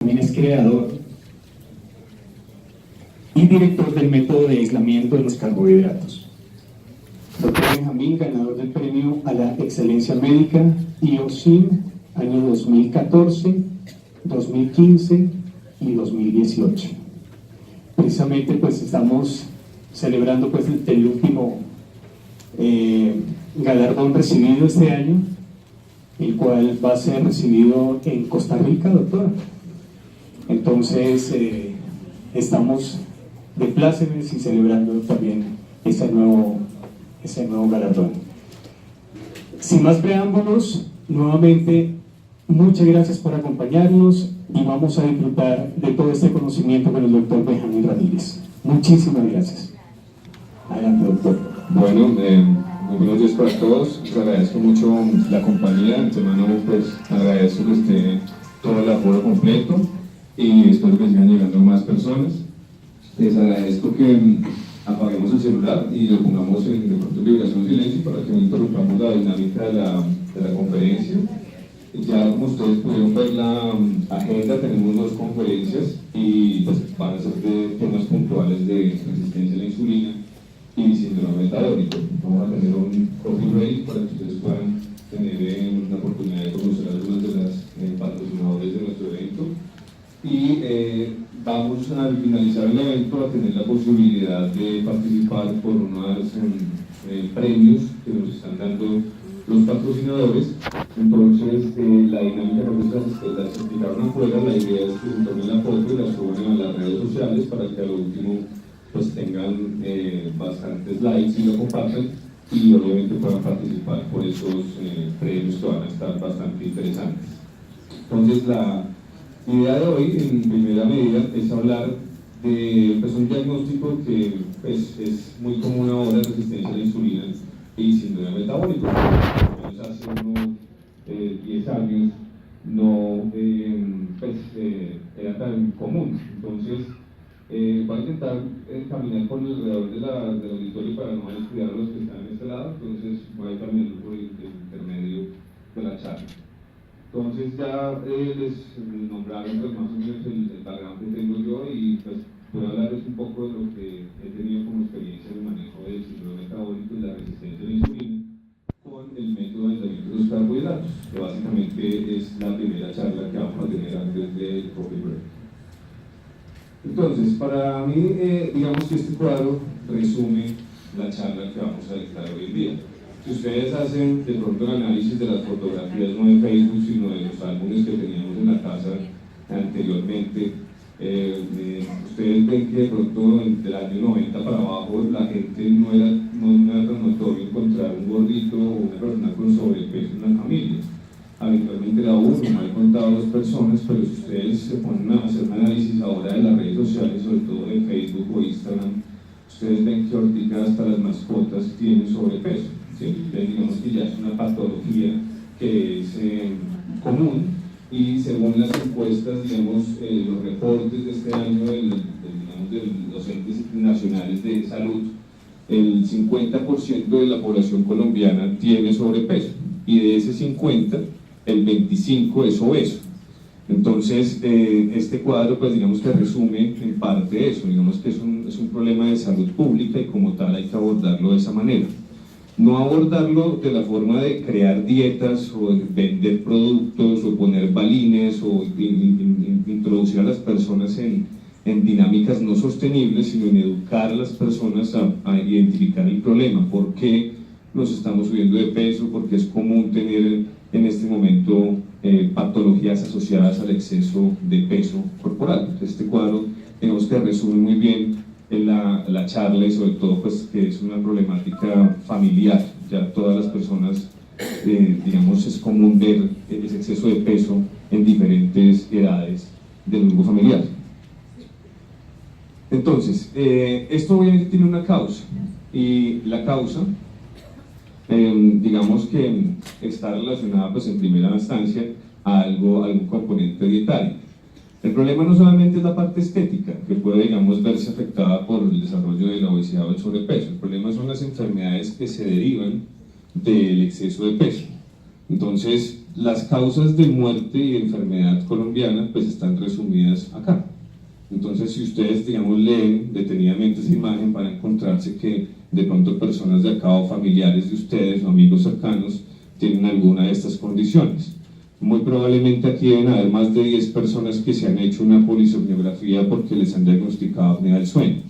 También es creador y director del método de aislamiento de los carbohidratos. Doctor Benjamín, ganador del premio a la excelencia médica IOSIM, año 2014, 2015 y 2018. Precisamente pues estamos celebrando pues el último galardón recibido este año, el cual va a ser recibido en Costa Rica, doctora. Entonces estamos de plácemes y celebrando también ese nuevo galardón. Sin más preámbulos, nuevamente muchas gracias por acompañarnos y vamos a disfrutar de todo este conocimiento con el doctor Benjamín Ramírez. Muchísimas gracias. Adelante, doctor. Bueno, muy buenos días para todos. Les agradezco mucho la compañía. De antemano, pues agradezco que esté todo el aforo completo y espero que sigan llegando más personas. Les agradezco que apaguemos el celular y lo pongamos de pronto en vibración silencio para que no interrumpamos la dinámica de la conferencia. Ya como ustedes pudieron ver la agenda, tenemos 2 conferencias y pues, van a ser de temas puntuales de resistencia a la insulina y síndrome metabólico. Vamos a tener un coffee break para que ustedes puedan tener una oportunidad de conocer a algunos de los patrocinadores de nuestro evento. Y vamos a finalizar el evento a tener la posibilidad de participar por unos premios que nos están dando los patrocinadores. Entonces la dinámica que las explicaron afuera, la idea es que se tomen la foto y la suban a las redes sociales para que a lo último pues tengan bastantes likes y lo compartan y obviamente puedan participar por esos premios que van a estar bastante interesantes. Entonces la idea de hoy, en primera medida, es hablar de pues, un diagnóstico que pues, es muy común ahora, resistencia a la insulina y síndrome metabólico. Hace unos 10 años no era tan común. Entonces, voy a intentar caminar por alrededor del auditorio para no descuidar a los que están en este lado, entonces voy a caminar por el intermedio de la charla. Entonces ya les nombraron pues, más o menos el background que tengo yo y pues voy a hablarles un poco de lo que he tenido como experiencia en el manejo del síndrome metabólico y la resistencia a la insulina con el método de aislamiento de los carbohidratos, que básicamente es la primera charla que vamos a tener antes del coffee break. Entonces, para mí, digamos que este cuadro resume la charla que vamos a dictar hoy en día. Si ustedes hacen de pronto el análisis de las fotografías, no de Facebook, sino de los álbumes que teníamos en la casa anteriormente, ustedes ven que de pronto del año 90 para abajo la gente no era tan notorio encontrar un gordito o una persona con sobrepeso en una familia. Habitualmente era uno, no he contado 2 personas, pero si ustedes se ponen a hacer un análisis ahora de las redes sociales, sobre todo de Facebook o Instagram, ustedes ven que ahorita hasta las mascotas tienen sobrepeso. ¿Sí? Digamos que ya es una patología que es común y según las encuestas, digamos, los reportes de este año de los entes nacionales de salud, el 50% de la población colombiana tiene sobrepeso y de ese 50, el 25% es obeso. Entonces, este cuadro, pues digamos que resume en parte eso, digamos que es un problema de salud pública y como tal hay que abordarlo de esa manera. No abordarlo de la forma de crear dietas o de vender productos o poner balines o introducir a las personas en dinámicas no sostenibles, sino en educar a las personas a identificar el problema, por qué nos estamos subiendo de peso, porque es común tener en este momento patologías asociadas al exceso de peso corporal. Entonces, este cuadro tenemos que resume muy bien en la charla y sobre todo pues que es una problemática familiar. Ya todas las personas, digamos, es común ver ese exceso de peso en diferentes edades del grupo familiar. Entonces, esto obviamente tiene una causa y la causa, digamos que está relacionada pues en primera instancia a algún componente dietario. El problema no solamente es la parte estética, que puede, digamos, verse afectada por el desarrollo de la obesidad o el sobrepeso. El problema son las enfermedades que se derivan del exceso de peso. Entonces, las causas de muerte y de enfermedad colombiana pues están resumidas acá. Entonces, si ustedes, digamos, leen detenidamente esa imagen, van a encontrarse que de pronto personas de acá o familiares de ustedes o amigos cercanos tienen alguna de estas condiciones. Muy probablemente aquí deben haber más de 10 personas que se han hecho una polisomnografía porque les han diagnosticado apnea del sueño.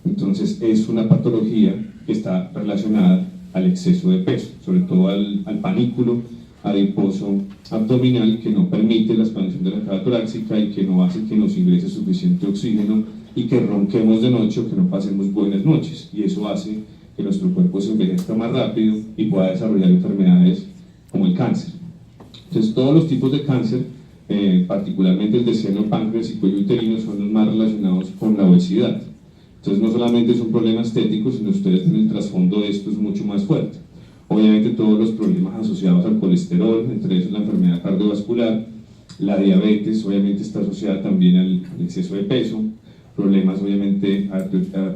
Entonces, es una patología que está relacionada al exceso de peso, sobre todo al panículo adiposo abdominal, que no permite la expansión de la caja torácica y que no hace que nos ingrese suficiente oxígeno y que ronquemos de noche o que no pasemos buenas noches, y eso hace que nuestro cuerpo se envejezca más rápido y pueda desarrollar enfermedades como el cáncer. Entonces, todos los tipos de cáncer, particularmente el de seno, páncreas y cuello uterino, son los más relacionados con la obesidad. Entonces, no solamente es un problema estético, sino ustedes tienen el trasfondo de esto es mucho más fuerte. Obviamente todos los problemas asociados al colesterol, entre ellos la enfermedad cardiovascular, la diabetes, obviamente está asociada también al exceso de peso, problemas obviamente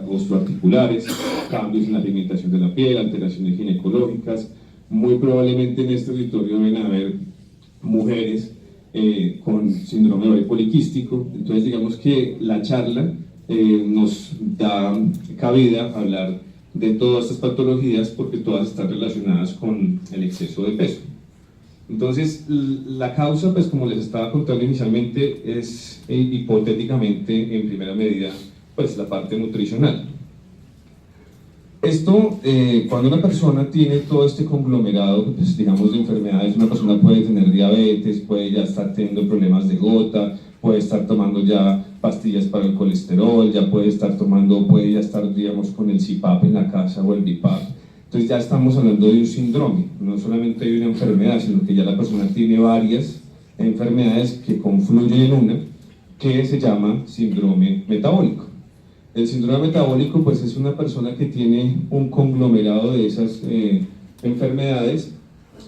osteoarticulares, cambios en la pigmentación de la piel, alteraciones ginecológicas. Muy probablemente en este auditorio deben haber mujeres con síndrome ovario poliquístico. Entonces, digamos que la charla nos da cabida a hablar de todas estas patologías porque todas están relacionadas con el exceso de peso. Entonces, la causa, pues como les estaba contando inicialmente, es hipotéticamente, en primera medida, pues la parte nutricional. Esto, cuando una persona tiene todo este conglomerado, pues, digamos, de enfermedades, una persona puede tener diabetes, puede ya estar teniendo problemas de gota, puede estar tomando ya pastillas para el colesterol, ya puede estar tomando, puede ya estar, digamos, con el CPAP en la casa o el BiPAP. Entonces ya estamos hablando de un síndrome, no solamente de una enfermedad, sino que ya la persona tiene varias enfermedades que confluyen en una, que se llama síndrome metabólico. El síndrome metabólico, pues, es una persona que tiene un conglomerado de esas enfermedades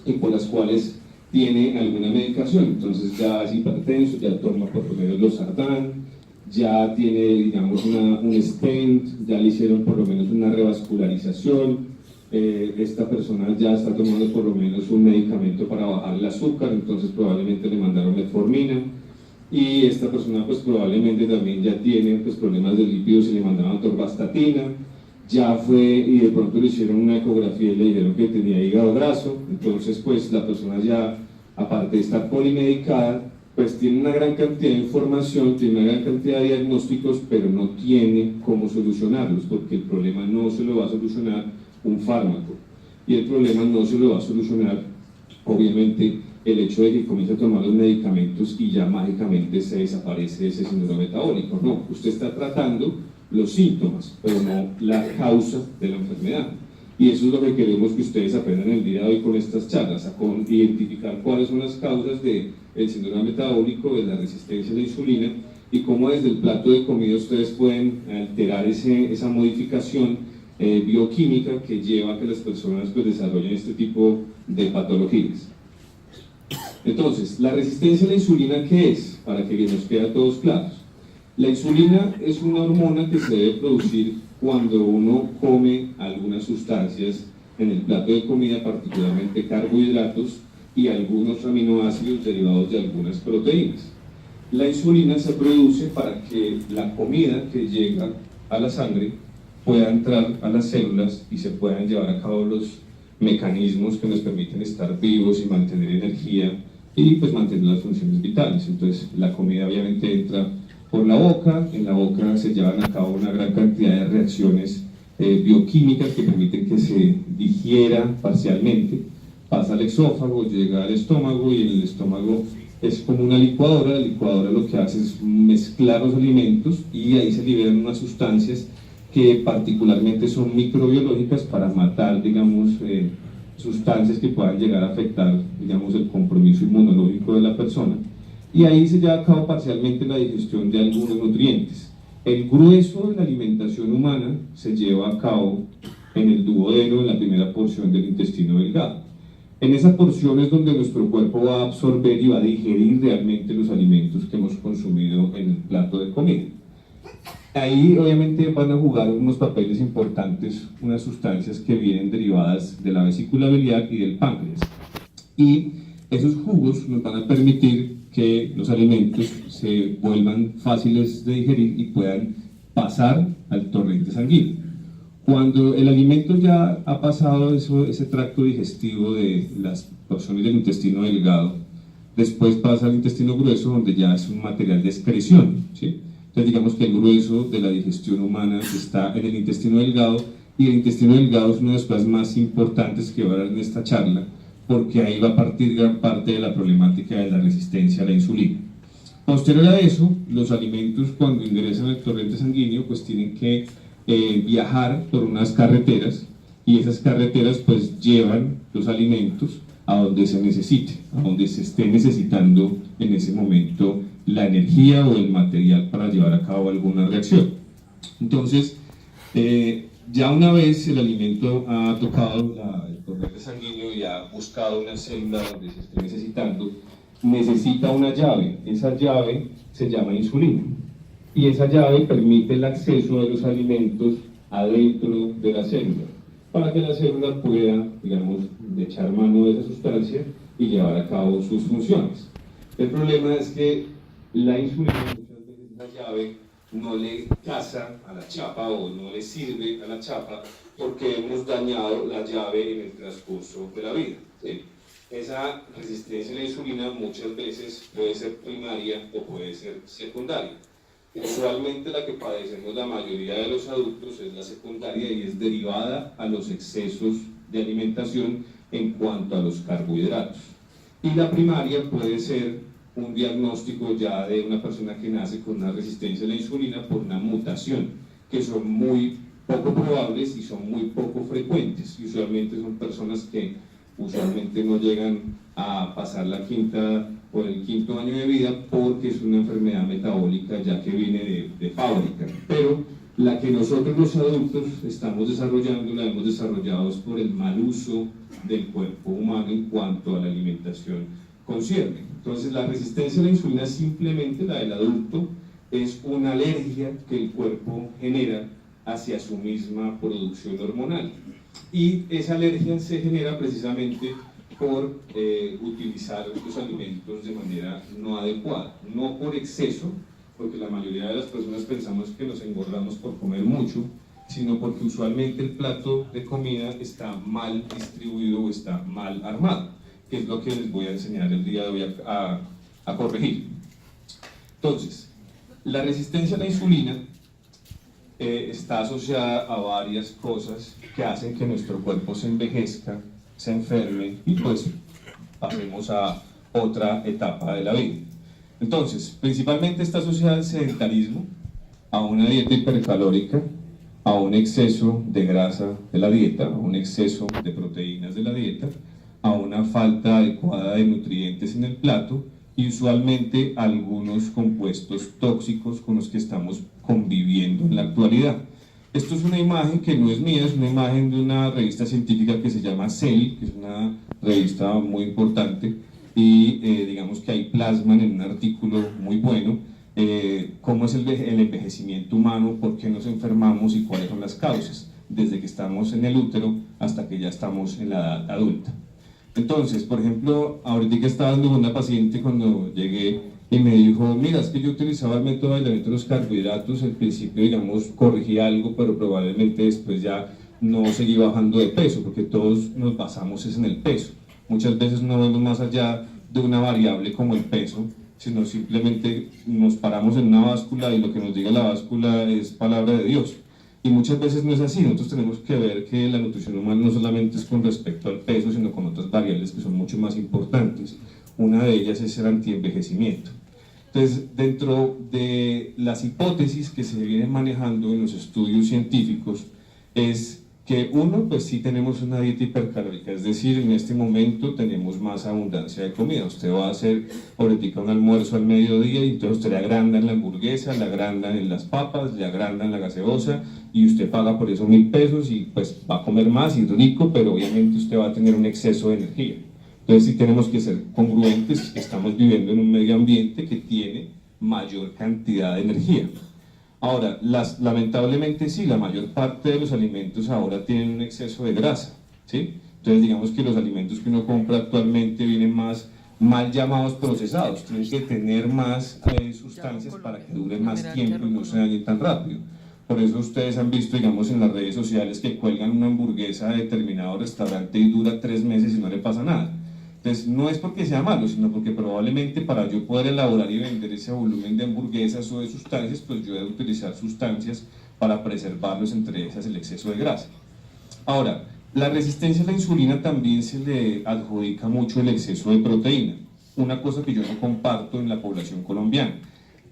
y por las cuales tiene alguna medicación. Entonces ya es hipertenso, ya toma por lo menos losartán, ya tiene, digamos, un stent, ya le hicieron por lo menos una revascularización, esta persona ya está tomando por lo menos un medicamento para bajar el azúcar, entonces probablemente le mandaron metformina, y esta persona pues probablemente también ya tiene pues problemas de lípidos y le mandaron atorvastatina, ya fue y de pronto le hicieron una ecografía y le dijeron que tenía hígado graso, entonces pues la persona ya, aparte de estar polimedicada, pues tiene una gran cantidad de información, tiene una gran cantidad de diagnósticos, pero no tiene cómo solucionarlos, porque el problema no se lo va a solucionar un fármaco, y el problema no se lo va a solucionar, obviamente, el hecho de que comience a tomar los medicamentos y ya mágicamente se desaparece ese síndrome metabólico. No, usted está tratando los síntomas, pero no la causa de la enfermedad. Y eso es lo que queremos que ustedes aprendan el día de hoy con estas charlas, a identificar cuáles son las causas del síndrome metabólico, de la resistencia a la insulina, y cómo desde el plato de comida ustedes pueden alterar esa modificación bioquímica que lleva a que las personas pues, desarrollen este tipo de patologías. Entonces, la resistencia a la insulina, ¿qué es? Para que nos quede a todos claros. La insulina es una hormona que se debe producir cuando uno come algunas sustancias en el plato de comida, particularmente carbohidratos y algunos aminoácidos derivados de algunas proteínas. La insulina se produce para que la comida que llega a la sangre pueda entrar a las células y se puedan llevar a cabo los mecanismos que nos permiten estar vivos y mantener energía y pues mantener las funciones vitales. Entonces la comida obviamente entra por la boca, en la boca se llevan a cabo una gran cantidad de reacciones bioquímicas que permiten que se digiera parcialmente, pasa al esófago, llega al estómago y en el estómago es como una licuadora. La licuadora lo que hace es mezclar los alimentos y ahí se liberan unas sustancias que particularmente son microbiológicas para matar, digamos, sustancias que puedan llegar a afectar, digamos, el compromiso inmunológico de la persona. Y ahí se lleva a cabo parcialmente la digestión de algunos nutrientes. El grueso de la alimentación humana se lleva a cabo en el duodeno, en la primera porción del intestino delgado. En esa porción es donde nuestro cuerpo va a absorber y va a digerir realmente los alimentos que hemos consumido en el plato de comida. Ahí obviamente van a jugar unos papeles importantes, unas sustancias que vienen derivadas de la vesícula biliar y del páncreas. Y Esos jugos nos van a permitir que los alimentos se vuelvan fáciles de digerir y puedan pasar al torrente sanguíneo. Cuando el alimento ya ha pasado ese tracto digestivo de las porciones del intestino delgado, después pasa al intestino grueso, donde ya es un material de excreción, ¿sí? Entonces digamos que el grueso de la digestión humana está en el intestino delgado, y el intestino delgado es una de las cosas más importantes que voy a hablar en esta charla, porque ahí va a partir gran parte de la problemática de la resistencia a la insulina. Posterior a eso, los alimentos cuando ingresan al torrente sanguíneo pues tienen que viajar por unas carreteras, y esas carreteras pues llevan los alimentos a donde se necesite, a donde se esté necesitando en ese momento la energía o el material para llevar a cabo alguna reacción. Entonces, ya una vez el alimento ha tocado el torrente sanguíneo y ha buscado una célula donde se esté necesitando, necesita una llave. Esa llave se llama insulina, y esa llave permite el acceso de los alimentos adentro de la célula, para que la célula pueda, digamos, echar mano de esa sustancia y llevar a cabo sus funciones. El problema es que la insulina, muchas veces la llave no le casa a la chapa o no le sirve a la chapa porque hemos dañado la llave en el transcurso de la vida, ¿sí? Esa resistencia a la insulina muchas veces puede ser primaria o puede ser secundaria. Usualmente la que padecemos la mayoría de los adultos es la secundaria, y es derivada a los excesos de alimentación en cuanto a los carbohidratos. Y la primaria puede ser un diagnóstico ya de una persona que nace con una resistencia a la insulina por una mutación, que son muy poco probables y son muy poco frecuentes, y usualmente son personas que usualmente no llegan a pasar la quinta o el quinto año de vida, porque es una enfermedad metabólica ya que viene de fábrica. Pero la que nosotros los adultos estamos desarrollando, la hemos desarrollado por el mal uso del cuerpo humano en cuanto a la alimentación concierne. Entonces la resistencia a la insulina, simplemente la del adulto, es una alergia que el cuerpo genera hacia su misma producción hormonal, y esa alergia se genera precisamente por utilizar los alimentos de manera no adecuada, no por exceso, porque la mayoría de las personas pensamos que nos engordamos por comer mucho, sino porque usualmente el plato de comida está mal distribuido o está mal armado, que es lo que les voy a enseñar el día de hoy a corregir. Entonces, la resistencia a la insulina está asociada a varias cosas que hacen que nuestro cuerpo se envejezca, se enferme y pues pasemos a otra etapa de la vida. Entonces, principalmente está asociada al sedentarismo, a una dieta hipercalórica, a un exceso de grasa de la dieta, a un exceso de proteínas de la dieta, a una falta adecuada de nutrientes en el plato, y usualmente algunos compuestos tóxicos con los que estamos conviviendo en la actualidad. Esto es una imagen que no es mía, es una imagen de una revista científica que se llama Cell, que es una revista muy importante, y digamos que ahí plasman en un artículo muy bueno cómo es el envejecimiento humano, por qué nos enfermamos y cuáles son las causas, desde que estamos en el útero hasta que ya estamos en la edad adulta. Entonces, por ejemplo, ahorita que estaba dando una paciente cuando llegué y me dijo, mira, es que yo utilizaba el método de aislamiento de los carbohidratos, al principio, digamos, corregí algo, pero probablemente después ya no seguí bajando de peso, porque todos nos basamos en el peso. Muchas veces no vemos más allá de una variable como el peso, sino simplemente nos paramos en una báscula y lo que nos diga la báscula es palabra de Dios. Y muchas veces no es así. Nosotros tenemos que ver que la nutrición humana no solamente es con respecto al peso, sino con otras variables que son mucho más importantes. Una de ellas es el antienvejecimiento. Entonces, dentro de las hipótesis que se vienen manejando en los estudios científicos, es que uno, pues sí tenemos una dieta hipercalórica, es decir, en este momento tenemos más abundancia de comida. Usted va a hacer ahorita un almuerzo al mediodía y entonces usted le agranda en la hamburguesa, le agranda en las papas, le agranda en la gaseosa, y usted paga por eso 1.000 pesos y pues va a comer más y es rico, pero obviamente usted va a tener un exceso de energía. Entonces sí tenemos que ser congruentes, estamos viviendo en un medio ambiente que tiene mayor cantidad de energía. Ahora, lamentablemente sí, la mayor parte de los alimentos ahora tienen un exceso de grasa, ¿sí? Entonces digamos que los alimentos que uno compra actualmente vienen más mal llamados procesados, tienen que tener más sustancias para que dure más tiempo y no se dañen tan rápido. Por eso ustedes han visto, digamos, en las redes sociales que cuelgan una hamburguesa de determinado restaurante y dura 3 meses y no le pasa nada. Entonces, no es porque sea malo, sino porque probablemente para yo poder elaborar y vender ese volumen de hamburguesas o de sustancias, pues yo debo utilizar sustancias para preservarlos, entre esas el exceso de grasa. Ahora, la resistencia a la insulina también se le adjudica mucho el exceso de proteína, una cosa que yo no comparto en la población colombiana.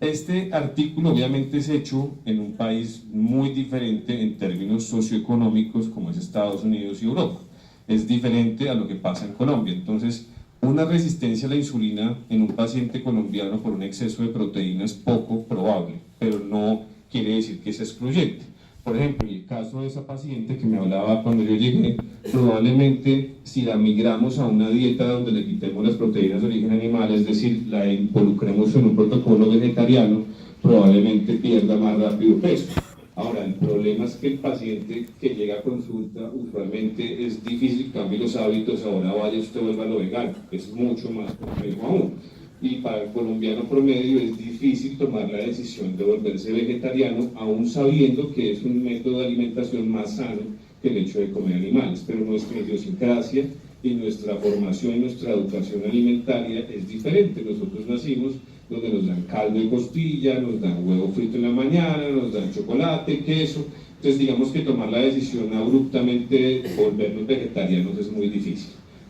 Este artículo obviamente es hecho en un país muy diferente en términos socioeconómicos como es Estados Unidos y Europa. Es diferente a lo que pasa en Colombia. Entonces, una resistencia a la insulina en un paciente colombiano por un exceso de proteína es poco probable, pero no quiere decir que es excluyente. Por ejemplo, en el caso de esa paciente que me hablaba cuando yo llegué, probablemente si la migramos a una dieta donde le quitemos las proteínas de origen animal, es decir, la involucremos en un protocolo vegetariano, probablemente pierda más rápido peso. Ahora, el problema es que el paciente que llega a consulta usualmente es difícil que cambie los hábitos, ahora vaya usted vuelva a lo vegano, es mucho más complejo aún. Y para el colombiano promedio es difícil tomar la decisión de volverse vegetariano, aún sabiendo que es un método de alimentación más sano que el hecho de comer animales. Pero nuestra idiosincrasia y nuestra formación y nuestra educación alimentaria es diferente. Nosotros nacimos donde nos dan caldo de costilla, nos dan huevo frito en la mañana, nos dan chocolate, queso. Entonces digamos que tomar la decisión abruptamente de volvernos vegetarianos es muy difícil.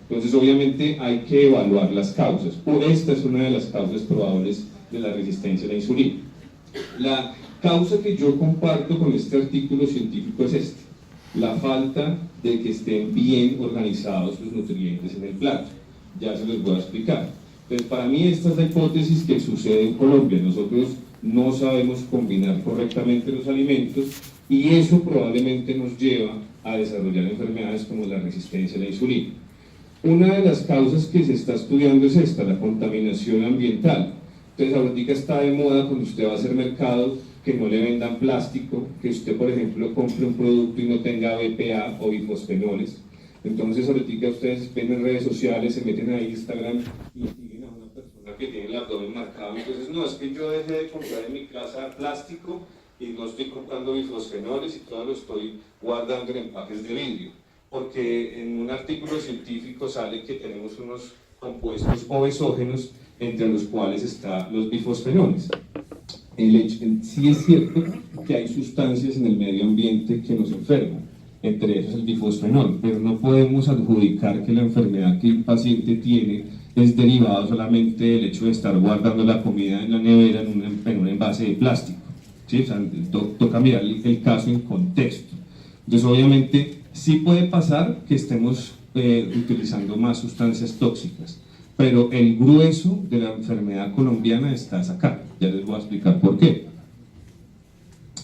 Entonces, obviamente, hay que evaluar las causas. Esta es una de las causas probables de la resistencia a la insulina. La causa que yo comparto con este artículo científico es esta: la falta de que estén bien organizados los nutrientes en el plato. Ya se los voy a explicar. Entonces, para mí, esta es la hipótesis que sucede en Colombia. Nosotros no sabemos combinar correctamente los alimentos y eso probablemente nos lleva a desarrollar enfermedades como la resistencia a la insulina. Una de las causas que se está estudiando es esta, la contaminación ambiental. Entonces ahorita está de moda cuando usted va a hacer mercado que no le vendan plástico, que usted por ejemplo compre un producto y no tenga BPA o bifosfenoles. Entonces ahorita ustedes ven en redes sociales, se meten a Instagram y siguen a una persona que tiene el abdomen marcado. Entonces no, es que yo dejé de comprar en mi casa plástico y no estoy comprando bifosfenoles y todo lo estoy guardando en empaques de vidrio. Porque en un artículo científico sale que tenemos unos compuestos obesógenos entre los cuales están los bifosfenoles. Sí es cierto que hay sustancias en el medio ambiente que nos enferman, entre ellos el bifosfenol, pero no podemos adjudicar que la enfermedad que el paciente tiene es derivada solamente del hecho de estar guardando la comida en la nevera en un envase de plástico. ¿Sí? O sea, toca mirar el caso en contexto. Entonces, obviamente, sí puede pasar que estemos utilizando más sustancias tóxicas, pero el grueso de la enfermedad colombiana está acá. Ya les voy a explicar por qué.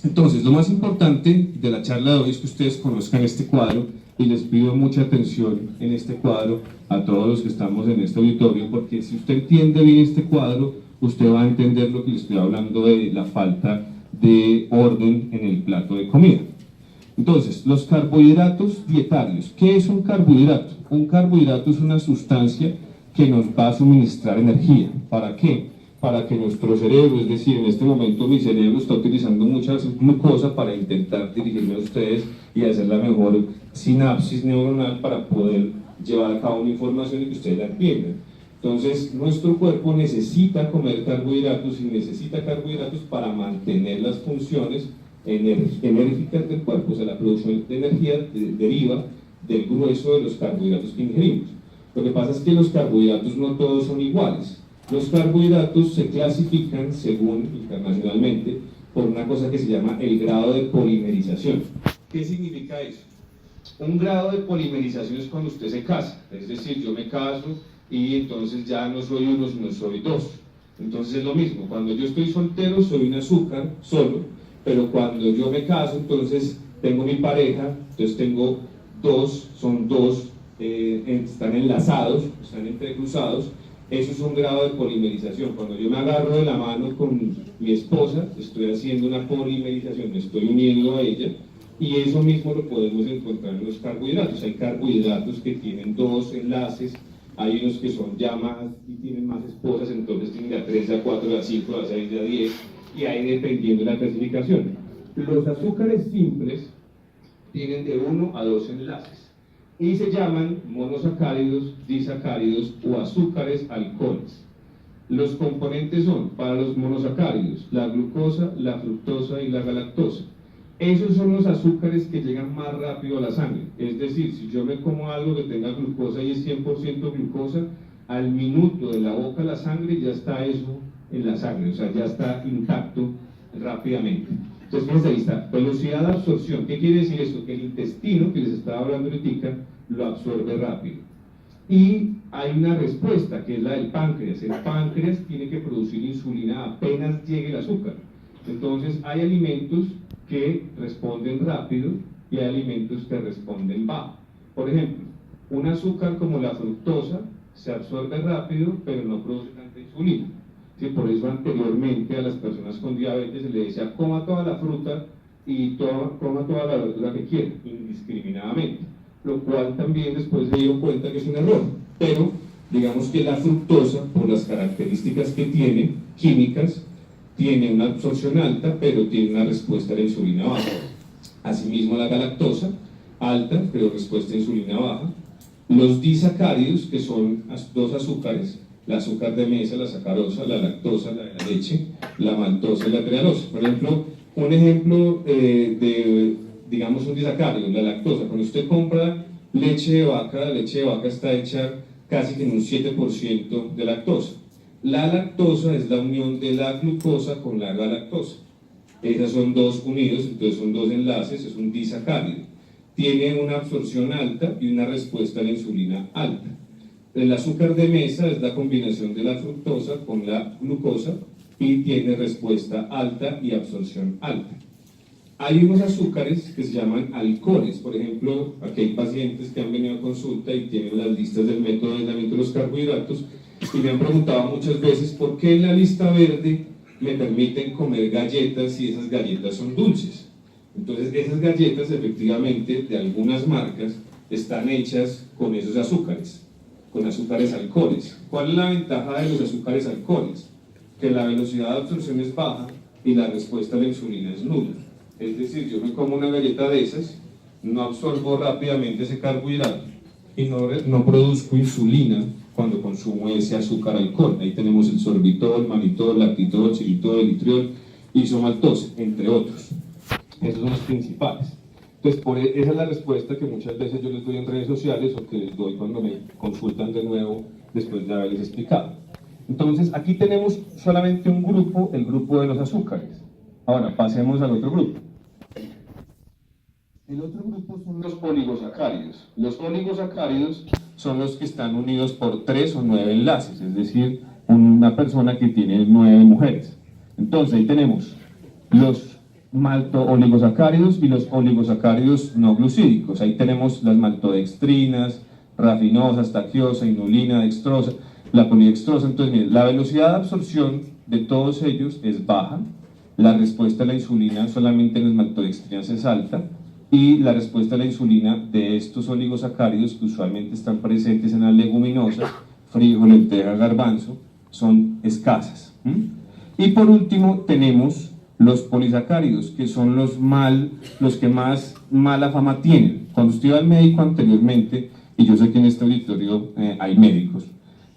Entonces, lo más importante de la charla de hoy es que ustedes conozcan este cuadro y les pido mucha atención en este cuadro a todos los que estamos en este auditorio, porque si usted entiende bien este cuadro, usted va a entender lo que les estoy hablando de la falta de orden en el plato de comida. Entonces, los carbohidratos dietarios. ¿Qué es un carbohidrato? Un carbohidrato es una sustancia que nos va a suministrar energía. ¿Para qué? Para que nuestro cerebro, es decir, en este momento mi cerebro está utilizando mucha glucosa para intentar dirigirme a ustedes y hacer la mejor sinapsis neuronal para poder llevar a cabo una información y que ustedes la entiendan. Entonces, nuestro cuerpo necesita comer carbohidratos y necesita carbohidratos para mantener las funciones enérgicas del cuerpo. O sea, la producción de energía deriva del grueso de los carbohidratos que ingerimos. Lo que pasa es que los carbohidratos no todos son iguales. Los carbohidratos se clasifican, según internacionalmente, por una cosa que se llama el grado de polimerización. ¿Qué significa eso? Un grado de polimerización es cuando usted se casa, es decir, yo me caso y entonces ya no soy uno, sino soy dos. Entonces es lo mismo, cuando yo estoy soltero soy un azúcar solo, pero cuando yo me caso, entonces tengo mi pareja, entonces tengo dos, son dos, están enlazados, están entrecruzados. Eso es un grado de polimerización. Cuando yo me agarro de la mano con mi esposa, estoy haciendo una polimerización, me estoy uniendo a ella, y eso mismo lo podemos encontrar en los carbohidratos. Hay carbohidratos que tienen dos enlaces hay unos que son ya más y tienen más esposas, entonces tienen de a 3, de a 4, de a 5, de a 6, de a 10, y ahí dependiendo de la clasificación. Los azúcares simples tienen de 1 a 2 enlaces y se llaman monosacáridos, disacáridos o azúcares alcoholes. Los componentes son, para los monosacáridos, la glucosa, la fructosa y la galactosa. Esos son los azúcares que llegan más rápido a la sangre. Es decir, si yo me como algo que tenga glucosa y es 100% glucosa, al minuto de la boca a la sangre ya está eso en la sangre, o sea, ya está intacto rápidamente. Entonces, fíjense, ahí está, velocidad de absorción. ¿Qué quiere decir esto? Que el intestino, que les estaba hablando ahorita, lo absorbe rápido. Y hay una respuesta, que es la del páncreas. El páncreas tiene que producir insulina apenas llegue el azúcar. Entonces, hay alimentos que responden rápido y hay alimentos que responden bajo. Por ejemplo, un azúcar como la fructosa se absorbe rápido, pero no produce tanta insulina. Sí, por eso anteriormente a las personas con diabetes se les decía coma toda la fruta y coma toda la verdura que quiera, indiscriminadamente, lo cual también después se dio cuenta que es un error. Pero digamos que la fructosa, por las características que tiene, químicas, tiene una absorción alta, pero tiene una respuesta a la insulina baja. Asimismo la galactosa, alta, pero respuesta a insulina baja. Los disacáridos, que son dos azúcares, el azúcar de mesa, la sacarosa, la lactosa, la de la leche, la maltosa y la trealosa. Por ejemplo, un ejemplo de, digamos, un disacárido, la lactosa. Cuando usted compra leche de vaca, la leche de vaca está hecha casi que en un 7% de lactosa. La lactosa es la unión de la glucosa con la galactosa. Esas son dos unidos, entonces son dos enlaces, es un disacárido. Tiene una absorción alta y una respuesta a la insulina alta. El azúcar de mesa es la combinación de la fructosa con la glucosa y tiene respuesta alta y absorción alta. Hay unos azúcares que se llaman alcoholes. Por ejemplo, aquí hay pacientes que han venido a consulta y tienen las listas del método de aislamiento de los carbohidratos y me han preguntado muchas veces por qué en la lista verde me permiten comer galletas si esas galletas son dulces. Entonces esas galletas efectivamente de algunas marcas están hechas con esos azúcares, con azúcares alcoholes. ¿Cuál es la ventaja de los azúcares alcoholes? Que la velocidad de absorción es baja y la respuesta a la insulina es nula. Es decir, yo me como una galleta de esas, no absorbo rápidamente ese carbohidrato y no produzco insulina cuando consumo ese azúcar alcohol. Ahí tenemos el sorbitol, mannitol, lactitol, xilitol, eritriol, isomaltosa, entre otros. Esos son los principales. Entonces, esa es la respuesta que muchas veces yo les doy en redes sociales o que les doy cuando me consultan de nuevo después de haberles explicado. Entonces, aquí tenemos solamente un grupo, el grupo de los azúcares. Ahora, pasemos al otro grupo. El otro grupo son los oligosacáridos. Los oligosacáridos son los que están unidos por 3 o 9 enlaces, es decir, una persona que tiene 9 mujeres. Entonces, ahí tenemos los maltooligosacáridos y los oligosacáridos no glucídicos. Ahí tenemos las maltodextrinas, rafinosas, taquiosa, inulina, dextrosa, la polidextrosa. Entonces, miren, la velocidad de absorción de todos ellos es baja, la respuesta a la insulina solamente en las maltodextrinas es alta, y la respuesta a la insulina de estos oligosacáridos, que usualmente están presentes en las leguminosas, frijol, lenteja, garbanzo, son escasas. Y por último tenemos los polisacáridos, que son los que más mala fama tienen. Cuando usted iba al médico anteriormente, y yo sé que en este auditorio hay médicos,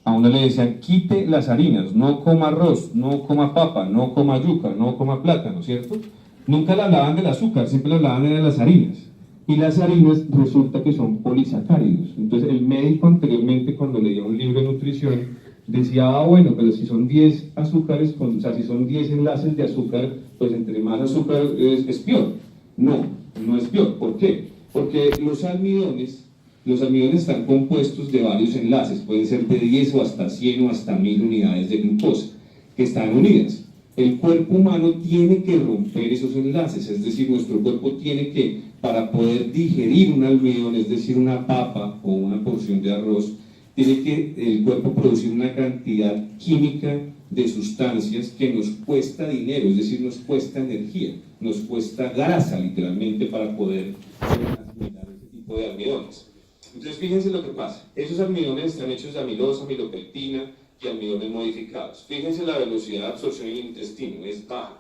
a uno le decían, quite las harinas, no coma arroz, no coma papa, no coma yuca, no coma plátano, ¿cierto? Nunca le hablaban del azúcar, siempre le hablaban de las harinas. Y las harinas resulta que son polisacáridos. Entonces el médico anteriormente, cuando leía un libro de nutrición, decía, bueno, pero si son 10 azúcares, o sea, si son 10 enlaces de azúcar, pues entre más azúcar es peor. No, no es peor. ¿Por qué? Porque los almidones están compuestos de varios enlaces, pueden ser de 10 o hasta 100 o hasta 1000 unidades de glucosa, que están unidas. El cuerpo humano tiene que romper esos enlaces, es decir, nuestro cuerpo tiene que, para poder digerir un almidón, es decir, una papa o una porción de arroz, tiene que el cuerpo producir una cantidad química de sustancias que nos cuesta dinero, es decir, nos cuesta energía, nos cuesta grasa literalmente para poder asimilar ese tipo de almidones. Entonces fíjense lo que pasa, esos almidones están hechos de amilosa, amilopectina y almidones modificados. Fíjense la velocidad de absorción en el intestino, es baja,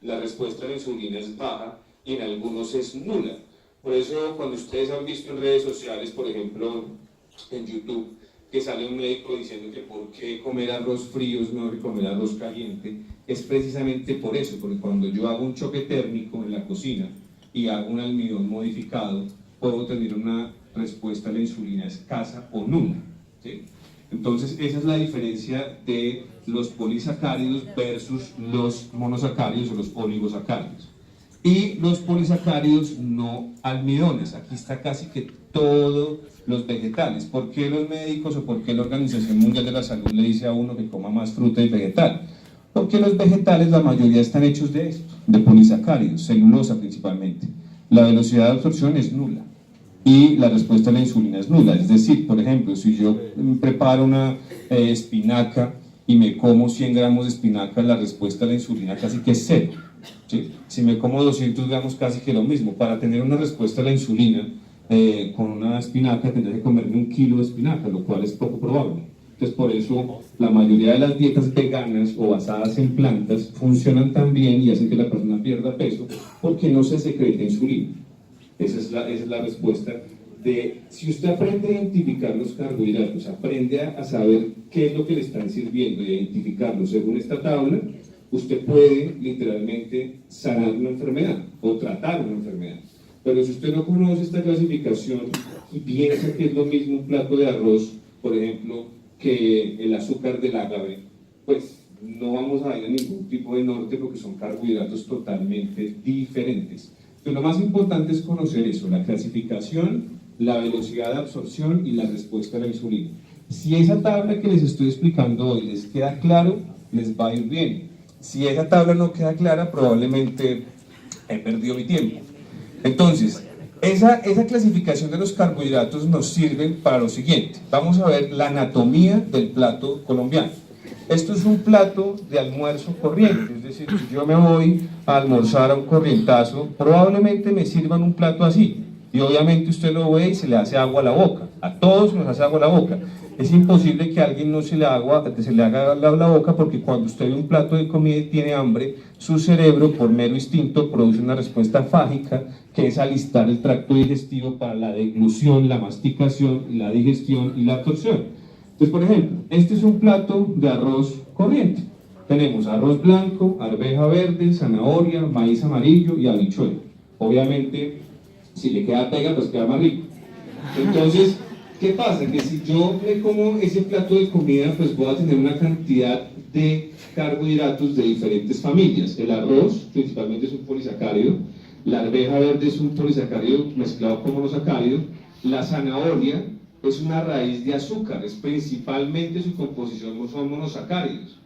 la respuesta a la insulina es baja y en algunos es nula. Por eso cuando ustedes han visto en redes sociales, por ejemplo en YouTube, que sale un médico diciendo que por qué comer arroz frío es mejor que comer arroz caliente, es precisamente por eso, porque cuando yo hago un choque térmico en la cocina y hago un almidón modificado, puedo tener una respuesta a la insulina escasa o nula, ¿sí? Entonces esa es la diferencia de los polisacáridos versus los monosacáridos o los oligosacáridos. Y los polisacáridos no almidones, aquí está casi que todos los vegetales. ¿Por qué los médicos o por qué la Organización Mundial de la Salud le dice a uno que coma más fruta y vegetal? Porque los vegetales, la mayoría están hechos de esto, de polisacáridos, celulosa principalmente. La velocidad de absorción es nula y la respuesta a la insulina es nula. Es decir, por ejemplo, si yo preparo una espinaca y me como 100 gramos de espinaca, la respuesta a la insulina casi que es cero, ¿sí? Si me como 200 gramos, casi que lo mismo. Para tener una respuesta a la insulina con una espinaca tendría que comerme 1 kilo de espinaca, lo cual es poco probable. Entonces por eso la mayoría de las dietas veganas o basadas en plantas funcionan tan bien y hacen que la persona pierda peso porque no se secreta insulina. Esa es la respuesta de, si usted aprende a identificar los carbohidratos, aprende a saber qué es lo que le están sirviendo y a identificarlos según esta tabla, usted puede literalmente sanar una enfermedad o tratar una enfermedad. Pero si usted no conoce esta clasificación y piensa que es lo mismo un plato de arroz, por ejemplo, que el azúcar del agave, pues no vamos a ir a ningún tipo de norte porque son carbohidratos totalmente diferentes. Pero lo más importante es conocer eso, la clasificación, la velocidad de absorción y la respuesta a la insulina. Si esa tabla que les estoy explicando hoy les queda claro, les va a ir bien. Si esa tabla no queda clara, probablemente he perdido mi tiempo. Entonces, esa clasificación de los carbohidratos nos sirve para lo siguiente. Vamos a ver la anatomía del plato colombiano. Esto es un plato de almuerzo corriente, es decir, si yo me voy a almorzar a un corrientazo, probablemente me sirvan un plato así. Y obviamente usted lo ve y se le hace agua a la boca. A todos nos hace agua a la boca. Es imposible que a alguien no se le haga agua a la boca porque cuando usted ve un plato de comida y tiene hambre, su cerebro, por mero instinto, produce una respuesta fágica que es alistar el tracto digestivo para la deglución, la masticación, la digestión y la absorción. Entonces, por ejemplo, este es un plato de arroz corriente. Tenemos arroz blanco, arveja verde, zanahoria, maíz amarillo y habichuela. Obviamente, si le queda pega, pues queda más rico. Entonces, ¿qué pasa? Que si yo me como ese plato de comida, pues voy a tener una cantidad de carbohidratos de diferentes familias. El arroz, principalmente, es un polisacárido. La arveja verde es un polisacárido mezclado con monosacárido. La zanahoria es una raíz de azúcares, principalmente su composición son monosacáridos.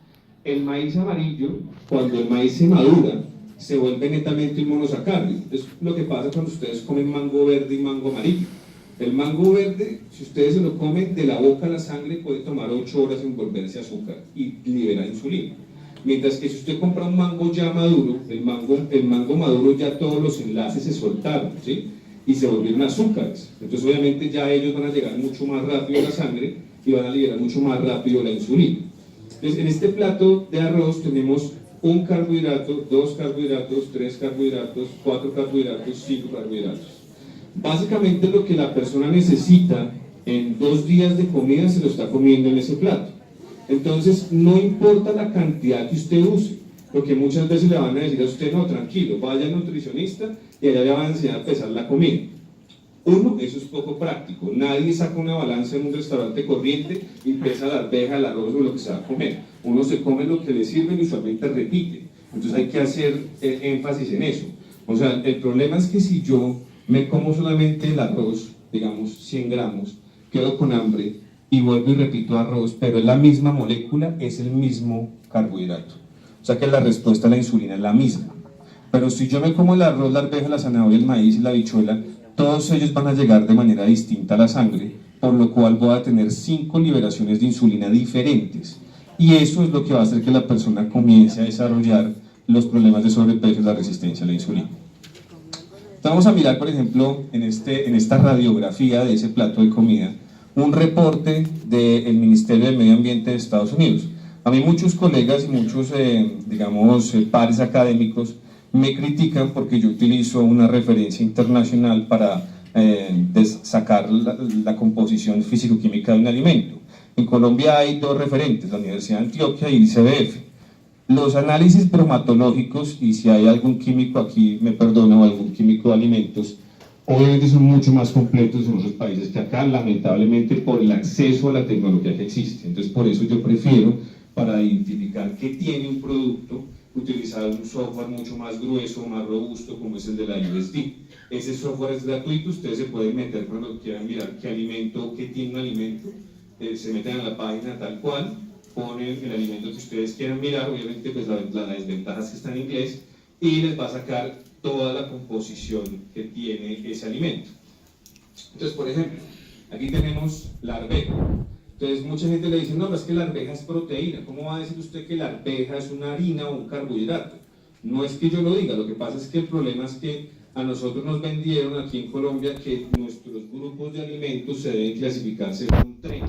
El maíz amarillo, cuando el maíz se madura, se vuelve netamente un monosacárido. Es lo que pasa cuando ustedes comen mango verde y mango amarillo. El mango verde, si ustedes se lo comen de la boca a la sangre, puede tomar 8 horas en volverse azúcar y liberar insulina. Mientras que si usted compra un mango ya maduro, el mango maduro ya todos los enlaces se soltaron, ¿sí? Y se volvieron azúcares. Entonces obviamente ya ellos van a llegar mucho más rápido a la sangre y van a liberar mucho más rápido la insulina. Entonces en este plato de arroz tenemos un carbohidrato, 2 carbohidratos, 3 carbohidratos, 4 carbohidratos, 5 carbohidratos. Básicamente lo que la persona necesita en 2 días de comida se lo está comiendo en ese plato. Entonces no importa la cantidad que usted use, porque muchas veces le van a decir a usted, no, tranquilo, vaya al nutricionista y allá le van a enseñar a pesar la comida. Uno, eso es poco práctico. Nadie saca una balanza en un restaurante corriente y pesa la arveja, el arroz o lo que se va a comer. Uno se come lo que le sirven y usualmente repite. Entonces hay que hacer énfasis en eso. O sea, el problema es que si yo me como solamente el arroz, digamos 100 gramos, quedo con hambre y vuelvo y repito arroz, pero es la misma molécula, es el mismo carbohidrato. O sea que la respuesta a la insulina es la misma. Pero si yo me como el arroz, la arveja, la zanahoria, el maíz y la habichuela, todos ellos van a llegar de manera distinta a la sangre, por lo cual voy a tener 5 liberaciones de insulina diferentes. Y eso es lo que va a hacer que la persona comience a desarrollar los problemas de sobrepeso y la resistencia a la insulina. Vamos a mirar, por ejemplo, en esta radiografía de ese plato de comida, un reporte del Ministerio del Medio Ambiente de Estados Unidos. A mí muchos colegas y muchos, pares académicos me critican porque yo utilizo una referencia internacional para sacar la composición físico-química de un alimento. En Colombia hay dos referentes, la Universidad de Antioquia y el ICBF. Los análisis bromatológicos, y si hay algún químico aquí, me perdona, o algún químico de alimentos, obviamente son mucho más completos en otros países que acá, lamentablemente por el acceso a la tecnología que existe. Entonces, por eso yo prefiero, para identificar qué tiene un producto, utilizar un software mucho más grueso, más robusto, como es el de la USD. Ese software es gratuito, ustedes se pueden meter cuando quieran mirar qué alimento, qué tiene un alimento, se meten a la página tal cual, ponen el alimento que ustedes quieran mirar, obviamente pues la desventaja es que está en inglés, y les va a sacar toda la composición que tiene ese alimento. Entonces, por ejemplo, aquí tenemos la arveja. Entonces, mucha gente le dice, no, es que la arveja es proteína. ¿Cómo va a decir usted que la arveja es una harina o un carbohidrato? No es que yo lo diga, lo que pasa es que el problema es que a nosotros nos vendieron aquí en Colombia que nuestros grupos de alimentos se deben clasificar según un tren.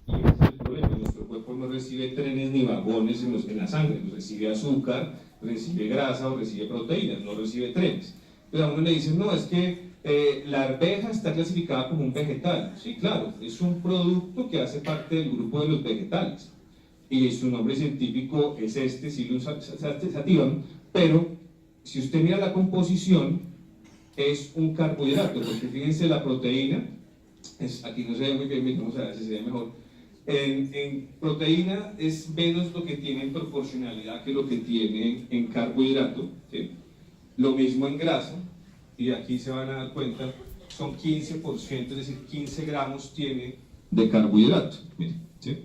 Y ese es el problema, nuestro cuerpo no recibe trenes ni vagones en la sangre, recibe azúcar, recibe grasa o recibe proteínas, no recibe trenes. Entonces a uno le dicen, no, es que la arveja está clasificada como un vegetal. Sí, claro, es un producto que hace parte del grupo de los vegetales. Y su nombre científico es Psyllum sativum, pero si usted mira la composición, es un carbohidrato, porque fíjense la proteína, aquí no se ve muy bien, vamos a ver si se ve mejor. En proteína es menos lo que tiene en proporcionalidad que lo que tiene en carbohidrato, ¿sí? Lo mismo en grasa, y aquí se van a dar cuenta, son 15%, es decir, 15 gramos tiene de carbohidrato. Miren, ¿sí?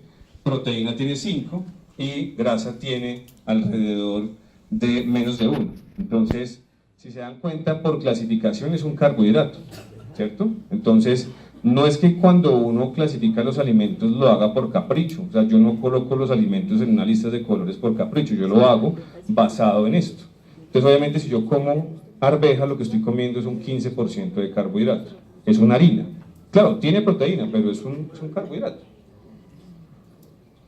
Proteína tiene 5 y grasa tiene alrededor de menos de 1. Entonces, si se dan cuenta, por clasificación es un carbohidrato, ¿cierto? Entonces, no es que cuando uno clasifica los alimentos lo haga por capricho, o sea, yo no coloco los alimentos en una lista de colores por capricho, yo lo hago basado en esto. Entonces, obviamente, si yo como arveja, lo que estoy comiendo es un 15% de carbohidrato, es una harina. Claro, tiene proteína, pero es un carbohidrato.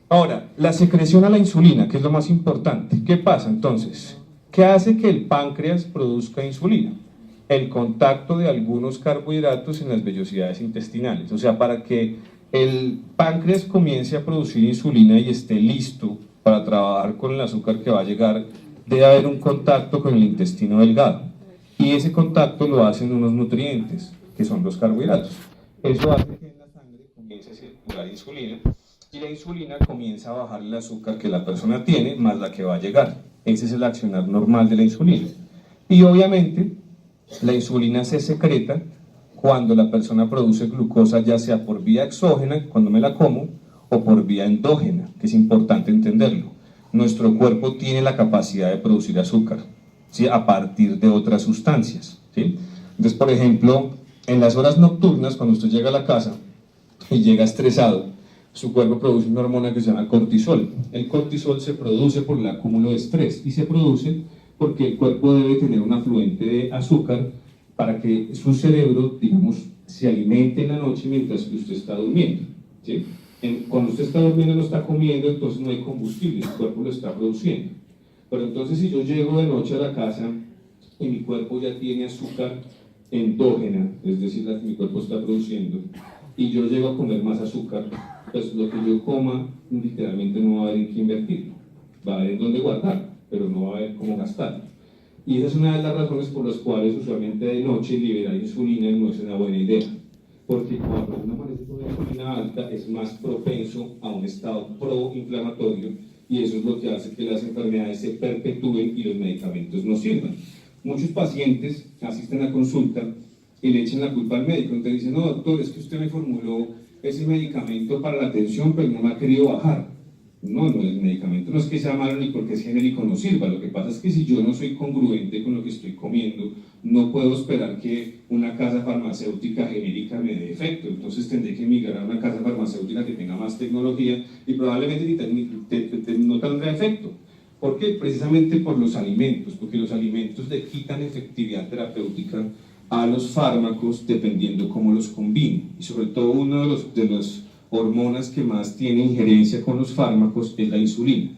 Ahora, la secreción a la insulina, que es lo más importante. ¿Qué pasa entonces? ¿Qué hace que el páncreas produzca insulina? El contacto de algunos carbohidratos en las vellosidades intestinales. O sea, para que el páncreas comience a producir insulina y esté listo para trabajar con el azúcar que va a llegar, debe haber un contacto con el intestino delgado. Y ese contacto lo hacen unos nutrientes, que son los carbohidratos. Eso hace que en la sangre comience a circular insulina, y la insulina comienza a bajar el azúcar que la persona tiene más la que va a llegar. Ese es el accionar normal de la insulina. Y obviamente la insulina se secreta cuando la persona produce glucosa, ya sea por vía exógena, cuando me la como, o por vía endógena, que es importante entenderlo. Nuestro cuerpo tiene la capacidad de producir azúcar, ¿sí? A partir de otras sustancias, ¿sí? Entonces, por ejemplo, en las horas nocturnas, cuando usted llega a la casa y llega estresado, su cuerpo produce una hormona que se llama cortisol. El cortisol se produce por el acúmulo de estrés y se produce porque el cuerpo debe tener un afluente de azúcar para que su cerebro, digamos, se alimente en la noche mientras que usted está durmiendo, ¿sí? Cuando usted está durmiendo no está comiendo, entonces no hay combustible, su cuerpo lo está produciendo. Pero entonces si yo llego de noche a la casa y mi cuerpo ya tiene azúcar endógena, es decir, la que mi cuerpo está produciendo, y yo llego a comer más azúcar, pues lo que yo coma literalmente no va a haber en qué invertirlo, va a haber en dónde guardar, pero no va a haber cómo gastarlo. Y esa es una de las razones por las cuales usualmente de noche liberar insulina no es una buena idea, porque cuando uno amanece con insulina alta es más propenso a un estado proinflamatorio, y eso es lo que hace que las enfermedades se perpetúen y los medicamentos no sirvan. Muchos pacientes asisten a consulta y le echan la culpa al médico, entonces dicen, no doctor, es que usted me formuló ese medicamento para la tensión, pero no me ha querido bajar. No, el medicamento no es que sea malo ni porque es genérico no sirva, lo que pasa es que si yo no soy congruente con lo que estoy comiendo, no puedo esperar que una casa farmacéutica genérica me dé efecto, entonces tendré que migrar a una casa farmacéutica que tenga más tecnología y probablemente no tendrá efecto. ¿Por qué? Precisamente por los alimentos, porque los alimentos le quitan efectividad terapéutica a los fármacos dependiendo cómo los combine. Y sobre todo una de las hormonas que más tiene injerencia con los fármacos es la insulina.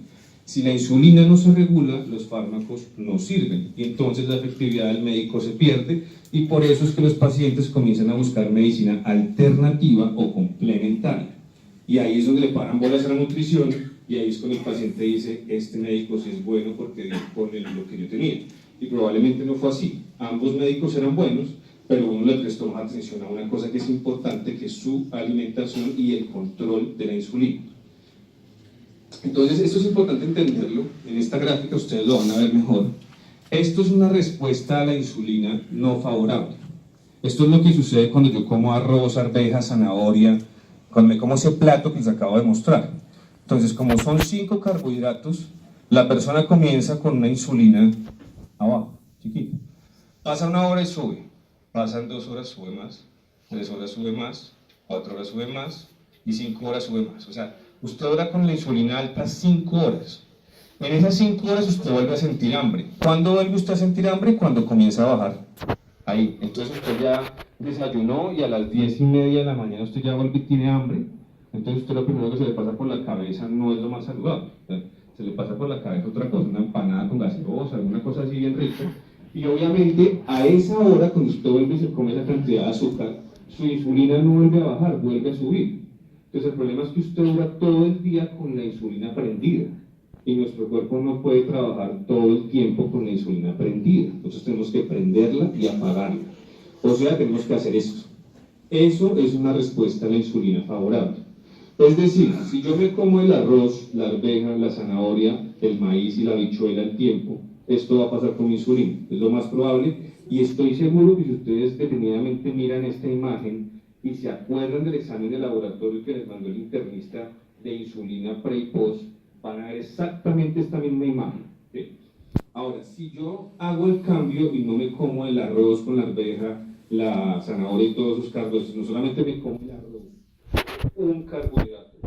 Si la insulina no se regula, los fármacos no sirven y entonces la efectividad del médico se pierde, y por eso es que los pacientes comienzan a buscar medicina alternativa o complementaria. Y ahí es donde le paran bolas a la nutrición, y ahí es cuando el paciente dice, este médico sí es bueno porque pone lo que yo tenía. Y probablemente no fue así. Ambos médicos eran buenos, pero uno le prestó más atención a una cosa que es importante, que es su alimentación y el control de la insulina. Entonces, esto es importante entenderlo. En esta gráfica ustedes lo van a ver mejor. Esto es una respuesta a la insulina no favorable. Esto es lo que sucede cuando yo como arroz, arvejas, zanahoria, cuando me como ese plato que les acabo de mostrar. Entonces, como son 5 carbohidratos, la persona comienza con una insulina abajo, chiquita. Pasa 1 hora y sube. Pasan 2 horas, sube más. 3 horas sube más. 4 horas sube más. Y 5 horas sube más. O sea, usted dura con la insulina alta 5 horas. En esas 5 horas usted vuelve a sentir hambre. ¿Cuándo vuelve usted a sentir hambre? Cuando comienza a bajar. Ahí. Entonces usted ya desayunó y a las 10:30 de la mañana usted ya vuelve y tiene hambre. Entonces usted lo primero que se le pasa por la cabeza no es lo más saludable. Se le pasa por la cabeza otra cosa, una empanada con gaseosa, alguna cosa así bien rica. Y obviamente a esa hora, cuando usted vuelve y se come esa cantidad de azúcar, su insulina no vuelve a bajar, vuelve a subir. Entonces el problema es que usted dura todo el día con la insulina prendida, y nuestro cuerpo no puede trabajar todo el tiempo con la insulina prendida. Entonces tenemos que prenderla y apagarla. O sea, tenemos que hacer esto. Eso es una respuesta a la insulina favorable. Es decir, si yo me como el arroz, la arveja, la zanahoria, el maíz y la habichuela al tiempo, esto va a pasar con mi insulina, es lo más probable, y estoy seguro que si ustedes detenidamente miran esta imagen y se acuerdan del examen de laboratorio que les mandó el internista de insulina pre y post, van a ver exactamente esta misma imagen. ¿Sí? Ahora, si yo hago el cambio y no me como el arroz con la arveja, la zanahoria y todos esos carbohidratos, no solamente me como el arroz, un carbohidrato,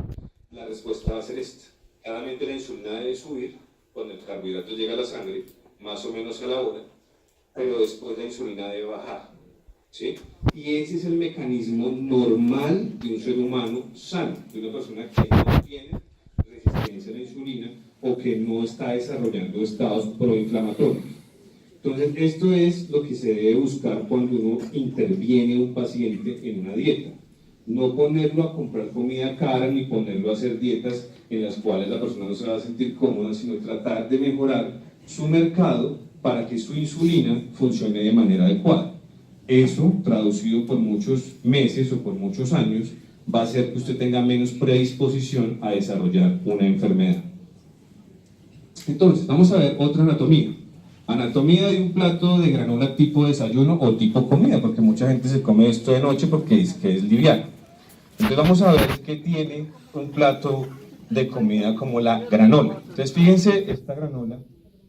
la respuesta va a ser esta. Claramente la insulina debe subir cuando el carbohidrato llega a la sangre, más o menos a la hora, pero después la insulina debe bajar, ¿sí? Y ese es el mecanismo normal de un ser humano sano, de una persona que no tiene resistencia a la insulina o que no está desarrollando estados proinflamatorios. Entonces, esto es lo que se debe buscar cuando uno interviene a un paciente en una dieta. No ponerlo a comprar comida cara ni ponerlo a hacer dietas en las cuales la persona no se va a sentir cómoda, sino tratar de mejorar su mercado para que su insulina funcione de manera adecuada. Eso, traducido por muchos meses o por muchos años, va a hacer que usted tenga menos predisposición a desarrollar una enfermedad. Entonces, vamos a ver otra anatomía. Anatomía de un plato de granola tipo desayuno o tipo comida, porque mucha gente se come esto de noche porque es que es liviano. Entonces vamos a ver qué tiene un plato de comida como la granola. Entonces fíjense esta granola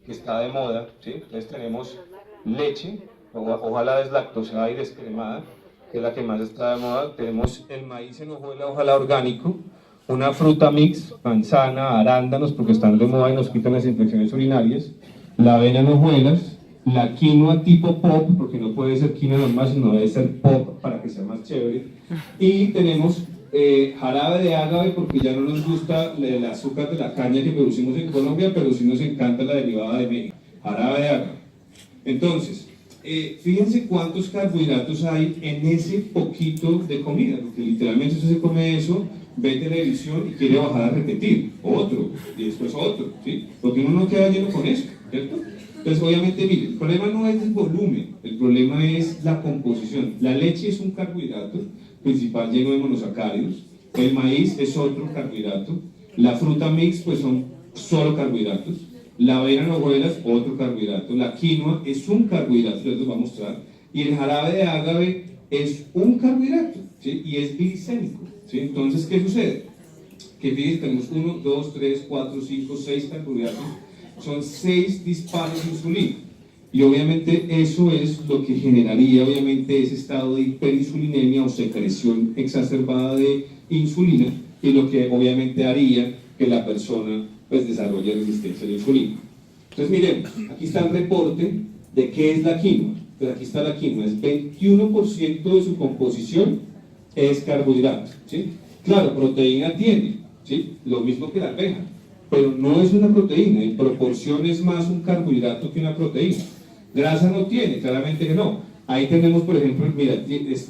que está de moda, ¿sí? Entonces tenemos leche, ojalá deslactosada y descremada, que es la que más está de moda. Tenemos el maíz en hojuela, ojalá orgánico, una fruta mix, manzana, arándanos, porque están de moda y nos quitan las infecciones urinarias, la avena en hojuelas, la quinoa tipo pop, porque no puede ser quinoa normal, sino debe ser pop para que sea más chévere. Y tenemos jarabe de ágave, porque ya no nos gusta el azúcar de la caña que producimos en Colombia, pero sí nos encanta la derivada de México, jarabe de ágave. Entonces, fíjense cuántos carbohidratos hay en ese poquito de comida, porque literalmente usted se come eso, ve televisión y quiere bajar a repetir, otro, y después otro, ¿sí? Porque uno no queda lleno con eso, ¿cierto? Entonces, obviamente, mire, el problema no es el volumen, el problema es la composición. La leche es un carbohidrato principal lleno de monosacáridos, el maíz es otro carbohidrato, la fruta mix pues son solo carbohidratos, la avena en hojuelas otro carbohidrato, la quinoa es un carbohidrato, les voy a mostrar, y el jarabe de ágave es un carbohidrato, ¿sí? Y es glicémico, ¿sí? Entonces, ¿qué sucede? Que fíjense, tenemos 1, 2, 3, 4, 5, 6 carbohidratos, son 6 disparos de insulina. Y obviamente eso es lo que generaría obviamente ese estado de hiperinsulinemia o secreción exacerbada de insulina, y lo que obviamente haría que la persona pues desarrolle resistencia a la insulina. Entonces miremos, aquí está el reporte de qué es la quinoa. Pues aquí está la quinoa, es 21% de su composición es carbohidrato, ¿sí? Claro, proteína tiene, ¿sí? Lo mismo que la arveja, pero no es una proteína, en proporción es más un carbohidrato que una proteína. Grasa no tiene, claramente que no. Ahí tenemos, por ejemplo, mira,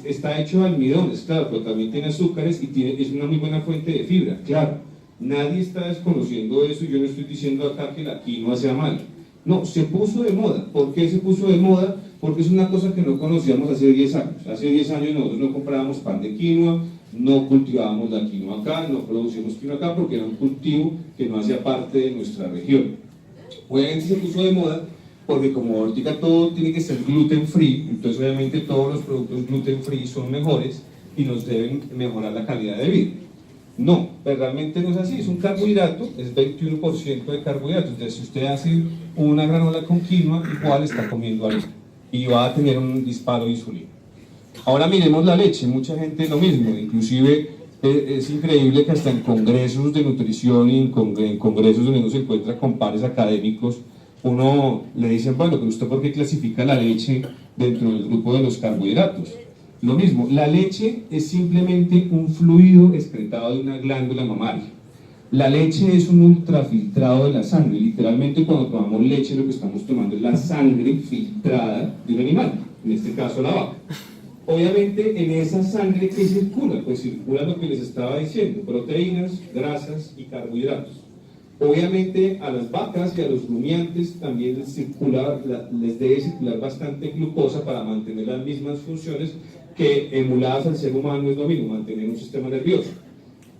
está hecho de almidones, claro, pero también tiene azúcares y es una muy buena fuente de fibra, claro. Nadie está desconociendo eso, yo no estoy diciendo acá que la quinoa sea mala. No, se puso de moda. ¿Por qué se puso de moda? Porque es una cosa que no conocíamos hace 10 años. Hace 10 años nosotros no comprábamos pan de quinoa, no cultivábamos la quinoa acá, no producíamos quinoa acá porque era un cultivo que no hacía parte de nuestra región. Obviamente se puso de moda porque como ahorita todo tiene que ser gluten free, entonces obviamente todos los productos gluten free son mejores y nos deben mejorar la calidad de vida. No, pero realmente no es así, es un carbohidrato, es 21% de carbohidratos. Entonces si usted hace una granola con quinoa, igual está comiendo harina y va a tener un disparo de insulina. Ahora miremos la leche, mucha gente lo mismo, inclusive es increíble que hasta en congresos de nutrición y en congresos donde uno se encuentra con pares académicos, uno le dicen, bueno, pero usted ¿por qué clasifica la leche dentro del grupo de los carbohidratos? Lo mismo, la leche es simplemente un fluido excretado de una glándula mamaria. La leche es un ultrafiltrado de la sangre, literalmente cuando tomamos leche lo que estamos tomando es la sangre filtrada de un animal, en este caso la vaca. Obviamente en esa sangre ¿qué circula? Pues circula lo que les estaba diciendo, proteínas, grasas y carbohidratos. Obviamente a las vacas y a los rumiantes también les debe circular bastante glucosa para mantener las mismas funciones que emuladas al ser humano es lo mismo, mantener un sistema nervioso.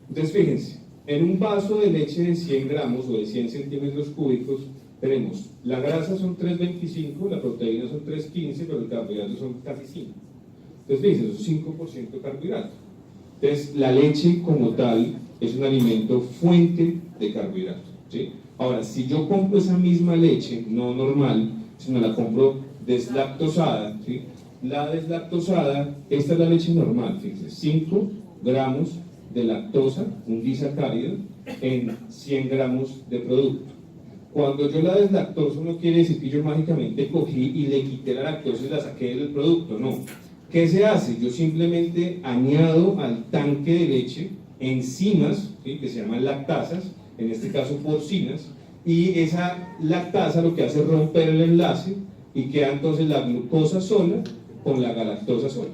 Entonces fíjense, en un vaso de leche de 100 gramos o de 100 centímetros cúbicos tenemos, la grasa son 3,25, la proteína son 3,15, pero el carbohidrato son casi 5. Entonces fíjense, eso es 5% de carbohidrato. Entonces la leche como tal es un alimento fuente de carbohidrato, ¿sí? Ahora, si yo compro esa misma leche, no normal, sino la compro deslactosada, ¿sí? La deslactosada, esta es la leche normal, fíjense, 5 gramos de lactosa, un disacárido, en 100 gramos de producto. Cuando yo la deslactoso no quiere decir que yo mágicamente cogí y le quité la lactosa y la saqué del producto, no. ¿Qué se hace? Yo simplemente añado al tanque de leche enzimas, ¿sí? Que se llaman lactasas, en este caso porcinas, y esa lactasa lo que hace es romper el enlace y queda entonces la glucosa sola con la galactosa sola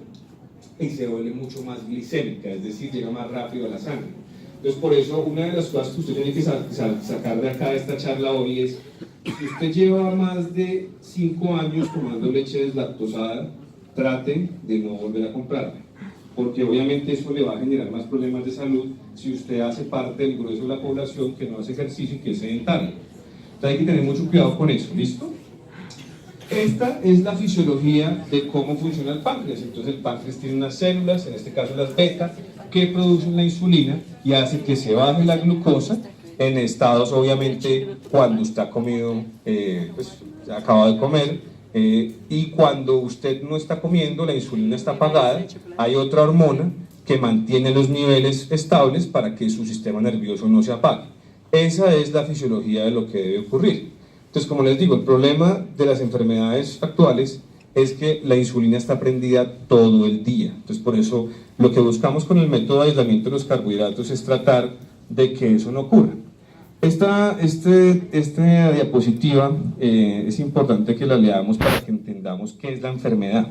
y se vuelve mucho más glicémica, es decir, llega más rápido a la sangre. Entonces por eso una de las cosas que usted tiene que sacar de acá de esta charla hoy es, si usted lleva más de 5 años tomando leche deslactosada, trate de no volver a comprarla, porque obviamente eso le va a generar más problemas de salud si usted hace parte del grueso de la población que no hace ejercicio y que es sedentario. Entonces hay que tener mucho cuidado con eso, ¿listo? Esta es la fisiología de cómo funciona el páncreas. Entonces el páncreas tiene unas células, en este caso las beta, que producen la insulina y hace que se baje la glucosa en estados, obviamente, cuando usted ha comido, pues acaba de comer, y cuando usted no está comiendo, la insulina está apagada, hay otra hormona que mantiene los niveles estables para que su sistema nervioso no se apague. Esa es la fisiología de lo que debe ocurrir. Entonces, como les digo, el problema de las enfermedades actuales es que la insulina está prendida todo el día. Entonces, por eso lo que buscamos con el método de aislamiento de los carbohidratos es tratar de que eso no ocurra. Esta diapositiva es importante que la leamos para que entendamos qué es la enfermedad.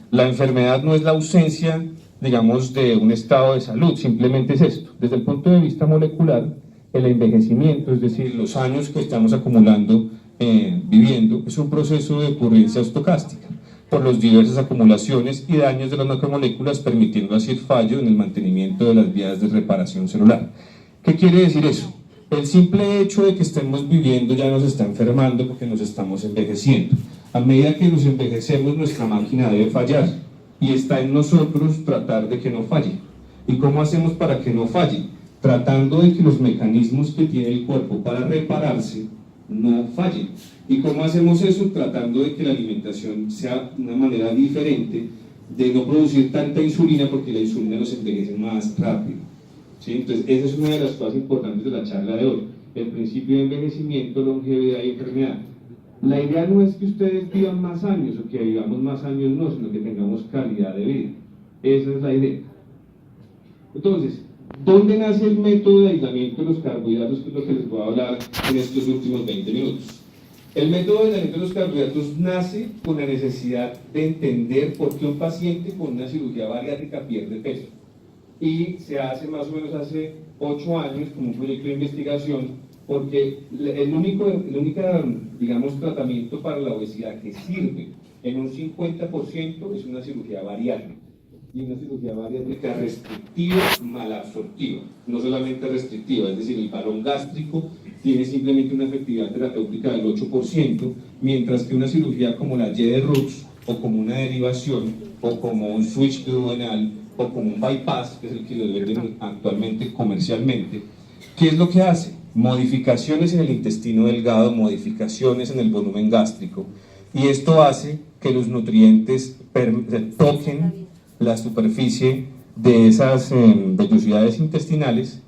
La enfermedad no es la ausencia, digamos, de un estado de salud, simplemente es esto. Desde el punto de vista molecular, el envejecimiento, es decir, los años que estamos acumulando viviendo, es un proceso de ocurrencia estocástica por las diversas acumulaciones y daños de las macromoléculas, permitiendo así el fallo en el mantenimiento de las vías de reparación celular. ¿Qué quiere decir eso? El simple hecho de que estemos viviendo ya nos está enfermando porque nos estamos envejeciendo. A medida que nos envejecemos, nuestra máquina debe fallar y está en nosotros tratar de que no falle. ¿Y cómo hacemos para que no falle? Tratando de que los mecanismos que tiene el cuerpo para repararse no fallen. ¿Y cómo hacemos eso? Tratando de que la alimentación sea una manera diferente de no producir tanta insulina, porque la insulina nos envejece más rápido, ¿sí? Entonces esa es una de las cosas importantes de la charla de hoy, el principio de envejecimiento, longevidad y enfermedad. La idea no es que ustedes vivan más años o que vivamos más años, no, sino que tengamos calidad de vida. Esa es la idea. Entonces, ¿dónde nace el método de aislamiento de los carbohidratos? Que es lo que les voy a hablar en estos últimos 20 minutos. El método de aislamiento de los carbohidratos nace con la necesidad de entender por qué un paciente con una cirugía bariátrica pierde peso. Y se hace más o menos hace 8 años como un proyecto de investigación, porque el único, digamos, tratamiento para la obesidad que sirve en un 50% es una cirugía bariátrica. Y una cirugía bariátrica restrictiva, malabsortiva, no solamente restrictiva, es decir, el balón gástrico tiene simplemente una efectividad terapéutica del 8%, mientras que una cirugía como la Y de Rux, o como una derivación, o como un switch duodenal, o como un bypass, que es el que lo venden actualmente comercialmente, ¿qué es lo que hace? Modificaciones en el intestino delgado, modificaciones en el volumen gástrico, y esto hace que los nutrientes toquen la superficie de esas vellosidades intestinales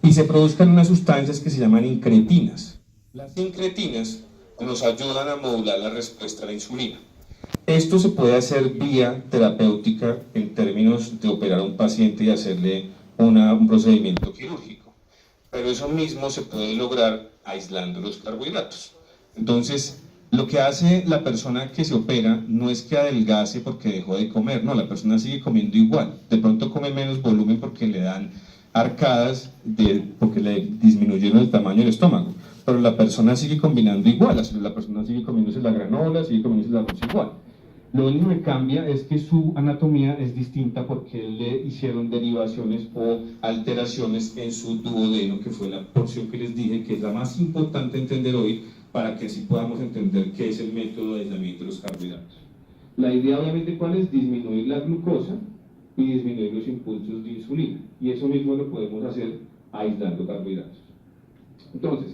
y se produzcan unas sustancias que se llaman incretinas. Las incretinas nos ayudan a modular la respuesta a la insulina. Esto se puede hacer vía terapéutica en términos de operar a un paciente y hacerle un procedimiento quirúrgico, pero eso mismo se puede lograr aislando los carbohidratos. Entonces, lo que hace la persona que se opera no es que adelgace porque dejó de comer, no, la persona sigue comiendo igual, de pronto come menos volumen porque le dan arcadas, porque le disminuyeron el tamaño del estómago, pero la persona sigue combinando igual, la persona sigue comiéndose la granola, sigue comiéndose el arroz igual. Lo único que cambia es que su anatomía es distinta porque le hicieron derivaciones o alteraciones en su duodeno, que fue la porción que les dije que es la más importante entender hoy, para que así podamos entender qué es el método de aislamiento de los carbohidratos. La idea obviamente cuál es disminuir la glucosa y disminuir los impulsos de insulina, y eso mismo lo podemos hacer aislando carbohidratos. Entonces,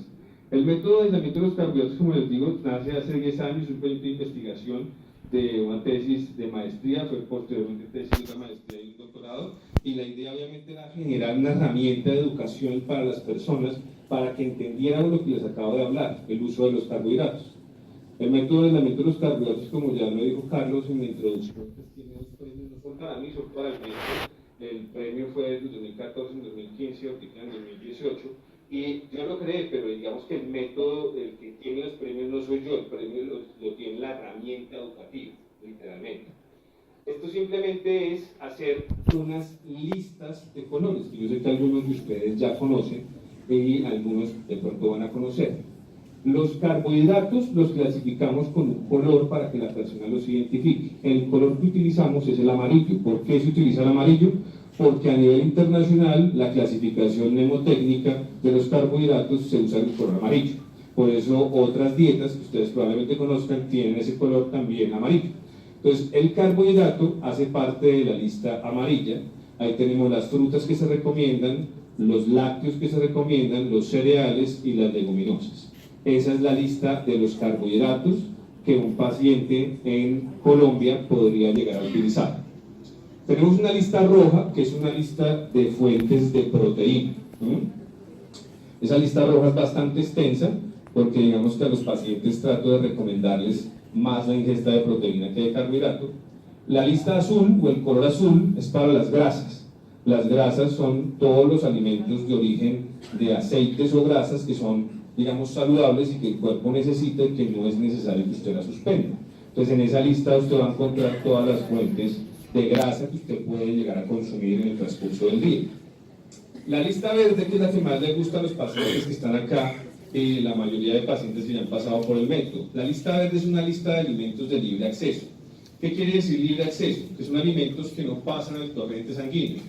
el método de aislamiento de los carbohidratos, como les digo, nace hace 10 años, un proyecto de investigación de una tesis de maestría, fue posteriormente tesis de maestría y un doctorado, y la idea obviamente era generar una herramienta de educación para las personas para que entendieran lo que les acabo de hablar, el uso de los carbohidratos. El método de aislamiento de los carbohidratos, como ya lo dijo Carlos en la introducción, pues tiene 2 premios, no son para mí, son para el método. El premio fue en 2014, en 2015, ahorita en 2018, y yo lo creé, pero digamos que el método, el que tiene los premios no soy yo, el premio lo tiene la herramienta educativa, literalmente. Esto simplemente es hacer unas listas de colores, que yo sé que algunos de ustedes ya conocen y algunos de pronto van a conocer. Los carbohidratos los clasificamos con un color para que la persona los identifique. El color que utilizamos es el amarillo. ¿Por qué se utiliza el amarillo? Porque a nivel internacional la clasificación mnemotécnica de los carbohidratos se usa el color amarillo. Por eso otras dietas que ustedes probablemente conozcan tienen ese color también amarillo. Entonces el carbohidrato hace parte de la lista amarilla. Ahí tenemos las frutas que se recomiendan, los lácteos que se recomiendan, los cereales y las leguminosas. Esa es la lista de los carbohidratos que un paciente en Colombia podría llegar a utilizar. Tenemos una lista roja, que es una lista de fuentes de proteína. Esa lista roja es bastante extensa, porque digamos que a los pacientes trato de recomendarles más la ingesta de proteína que de carbohidrato. La lista azul, o el color azul, es para las grasas. Las grasas son todos los alimentos de origen de aceites o grasas que son, digamos, saludables y que el cuerpo necesita y que no es necesario que usted la suspenda. Entonces en esa lista usted va a encontrar todas las fuentes de grasa que usted puede llegar a consumir en el transcurso del día. La lista verde, que es la que más le gusta a los pacientes que están acá, y la mayoría de pacientes que ya han pasado por el método. La lista verde es una lista de alimentos de libre acceso. ¿Qué quiere decir libre acceso? Que son alimentos que no pasan el torrente sanguíneo.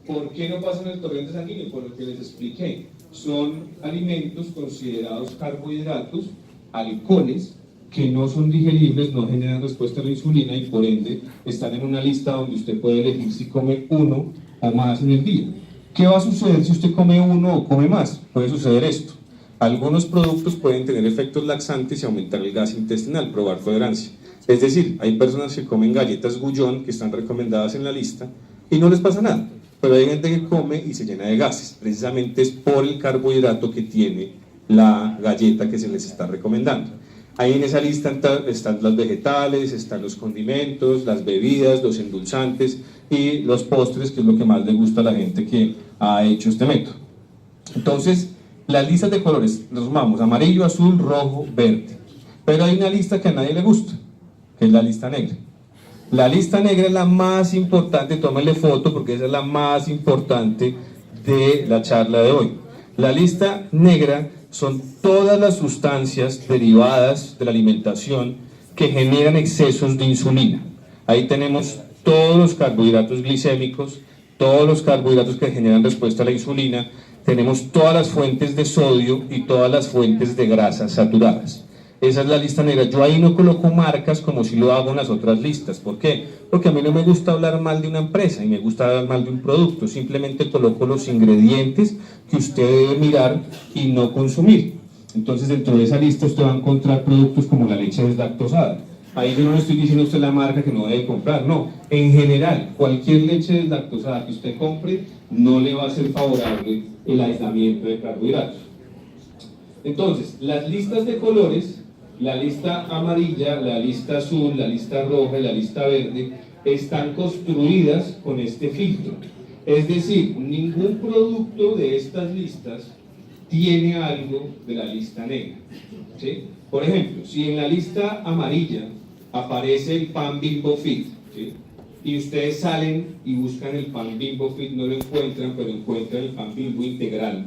¿Por qué no pasan el torrente sanguíneo? Por lo que les expliqué. Son alimentos considerados carbohidratos, alcoholes, que no son digeribles, no generan respuesta a la insulina y por ende están en una lista donde usted puede elegir si come uno o más en el día. ¿Qué va a suceder si usted come uno o come más? Puede suceder esto. Algunos productos pueden tener efectos laxantes y aumentar el gas intestinal, probar tolerancia. Es decir, hay personas que comen galletas Gullón, que están recomendadas en la lista, y no les pasa nada. Pero hay gente que come y se llena de gases. Precisamente es por el carbohidrato que tiene la galleta que se les está recomendando. Ahí en esa lista están los vegetales, están los condimentos, las bebidas, los endulzantes y los postres, que es lo que más le gusta a la gente que ha hecho este método. Entonces, las listas de colores, nos sumamos amarillo, azul, rojo, verde. Pero hay una lista que a nadie le gusta, que es la lista negra. La lista negra es la más importante, tómenle foto porque esa es la más importante de la charla de hoy. La lista negra son todas las sustancias derivadas de la alimentación que generan excesos de insulina. Ahí tenemos todos los carbohidratos glicémicos, todos los carbohidratos que generan respuesta a la insulina, tenemos todas las fuentes de sodio y todas las fuentes de grasas saturadas. Esa es la lista negra. Yo ahí no coloco marcas como si lo hago en las otras listas. ¿Por qué? Porque a mí no me gusta hablar mal de una empresa y me gusta hablar mal de un producto. Simplemente coloco los ingredientes que usted debe mirar y no consumir. Entonces, dentro de esa lista usted va a encontrar productos como la leche deslactosada. Ahí yo no le estoy diciendo a usted la marca que no debe comprar, no. En general, cualquier leche deslactosada que usted compre no le va a ser favorable el aislamiento de carbohidratos. Entonces, las listas de colores, la lista amarilla, la lista azul, la lista roja y la lista verde, están construidas con este filtro. Es decir, ningún producto de estas listas tiene algo de la lista negra, ¿sí? Por ejemplo, si en la lista amarilla aparece el pan Bimbo Fit, ¿sí? Y ustedes salen y buscan el pan Bimbo Fit, no lo encuentran, pero encuentran el pan Bimbo integral.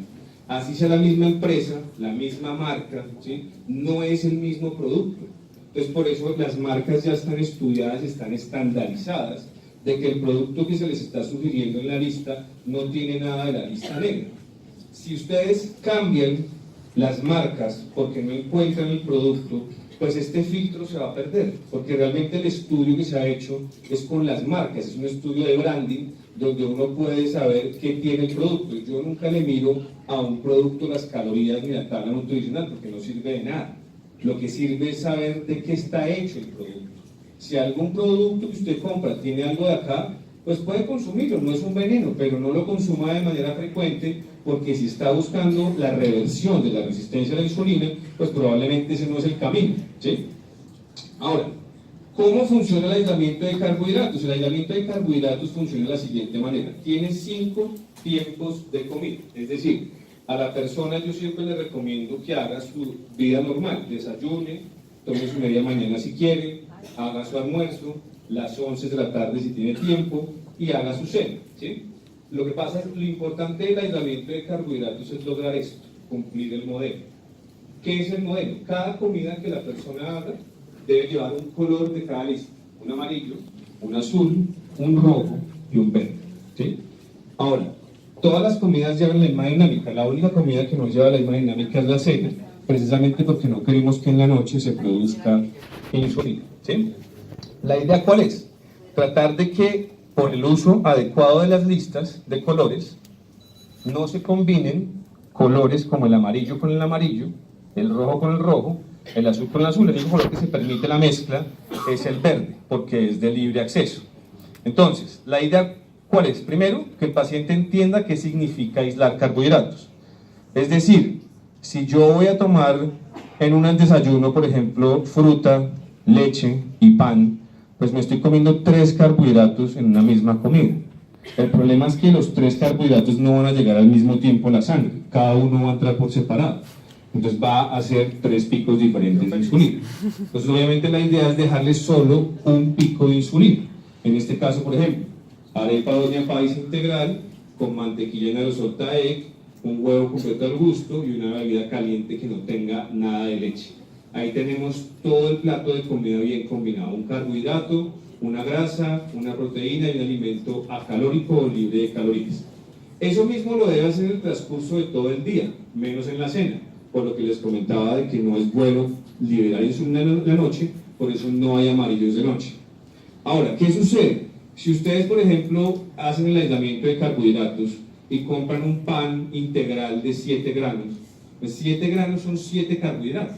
Así sea la misma empresa, la misma marca, ¿sí? No es el mismo producto. Entonces, por eso las marcas ya están estudiadas, están estandarizadas, de que el producto que se les está sugiriendo en la lista no tiene nada de la lista negra. Si ustedes cambian las marcas porque no encuentran el producto, pues este filtro se va a perder, porque realmente el estudio que se ha hecho es con las marcas, es un estudio de branding donde uno puede saber qué tiene el producto. Yo nunca le miro a un producto las calorías ni la tabla nutricional porque no sirve de nada. Lo que sirve es saber de qué está hecho el producto. Si algún producto que usted compra tiene algo de acá, pues puede consumirlo, no es un veneno, pero no lo consuma de manera frecuente, porque si está buscando la reversión de la resistencia a la insulina, pues probablemente ese no es el camino, ¿sí? Ahora, ¿cómo funciona el aislamiento de carbohidratos? El aislamiento de carbohidratos funciona de la siguiente manera. Tiene 5 tiempos de comida, es decir, a la persona yo siempre le recomiendo que haga su vida normal, desayune, tome su media mañana si quiere, haga su almuerzo, las 11 de la tarde si tiene tiempo, y haga su cena, ¿sí? Lo que pasa es, lo importante del aislamiento de carbohidratos es lograr esto, cumplir el modelo. ¿Qué es el modelo? Cada comida que la persona haga debe llevar un color de cada lista, un amarillo, un azul, un rojo y un verde, ¿sí? Ahora, todas las comidas llevan la misma dinámica, la única comida que no lleva la misma dinámica es la cena, precisamente porque no queremos que en la noche se produzca insulina, ¿sí? ¿La idea cuál es? Tratar de que por el uso adecuado de las listas de colores no se combinen colores como el amarillo con el amarillo, el rojo con el rojo, el azul con el azul. El único color que se permite la mezcla es el verde, porque es de libre acceso. Entonces, la idea ¿cuál es? Primero, que el paciente entienda qué significa aislar carbohidratos. Es decir, si yo voy a tomar en un desayuno, por ejemplo, fruta, leche y pan, pues me estoy comiendo 3 carbohidratos en una misma comida. El problema es que los 3 carbohidratos no van a llegar al mismo tiempo a la sangre, cada uno va a entrar por separado. Entonces va a hacer 3 picos diferentes de insulina. Entonces obviamente la idea es dejarle solo un pico de insulina. En este caso, por ejemplo, arepa doña paisa integral con mantequilla en aerosol TAEC, un huevo completo al gusto y una bebida caliente que no tenga nada de leche. Ahí tenemos todo el plato de comida bien combinado, un carbohidrato, una grasa, una proteína y un alimento acalórico o libre de calorías. Eso mismo lo debe hacer en el transcurso de todo el día, menos en la cena, por lo que les comentaba de que no es bueno liberar insulina en la noche, por eso no hay amarillos de noche. Ahora, ¿qué sucede? Si ustedes, por ejemplo, hacen el aislamiento de carbohidratos y compran un pan integral de 7 granos, pues 7 granos son 7 carbohidratos.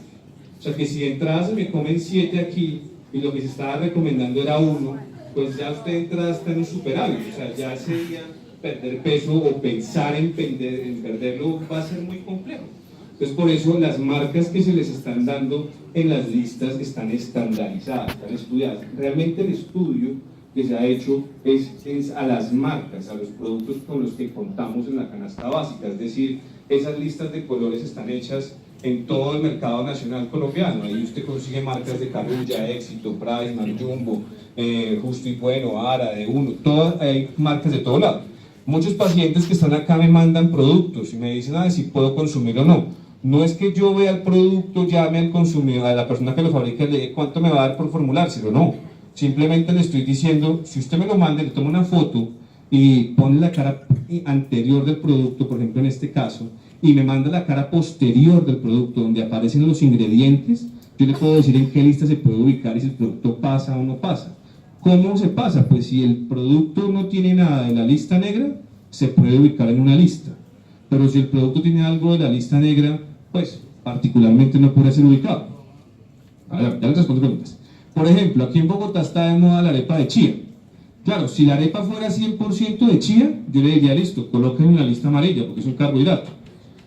O sea que si de entrada se me comen 7 aquí y lo que se estaba recomendando era 1, pues ya usted de entrada está en un superávit. O sea, ya sería perder peso o pensar en perderlo va a ser muy complejo. Entonces, por eso las marcas que se les están dando en las listas están estandarizadas, están estudiadas. Realmente el estudio que se ha hecho es a las marcas, a los productos con los que contamos en la canasta básica, es decir, esas listas de colores están hechas en todo el mercado nacional colombiano. Ahí usted consigue marcas de Carulla, Éxito, Pricemark, Jumbo, Justo y Bueno, Ara, de Uno, todas, hay marcas de todo lado. Muchos pacientes que están acá me mandan productos y me dicen si puedo consumir o no. No es que yo vea el producto, llame al consumidor, a la persona que lo fabrica y le diga cuánto me va a dar por formulárselo, no. Simplemente le estoy diciendo, si usted me lo manda, le toma una foto y pone la cara anterior del producto, por ejemplo en este caso, y me manda la cara posterior del producto donde aparecen los ingredientes, yo le puedo decir en qué lista se puede ubicar y si el producto pasa o no pasa. ¿Cómo se pasa? Pues si el producto no tiene nada de la lista negra, se puede ubicar en una lista. Pero si el producto tiene algo de la lista negra, pues particularmente no puede ser ubicado. A ver, ya les respondo preguntas. Por ejemplo, aquí en Bogotá está de moda la arepa de chía. Claro, si la arepa fuera 100% de chía, yo le diría, listo, coloquen en la lista amarilla, porque es un carbohidrato.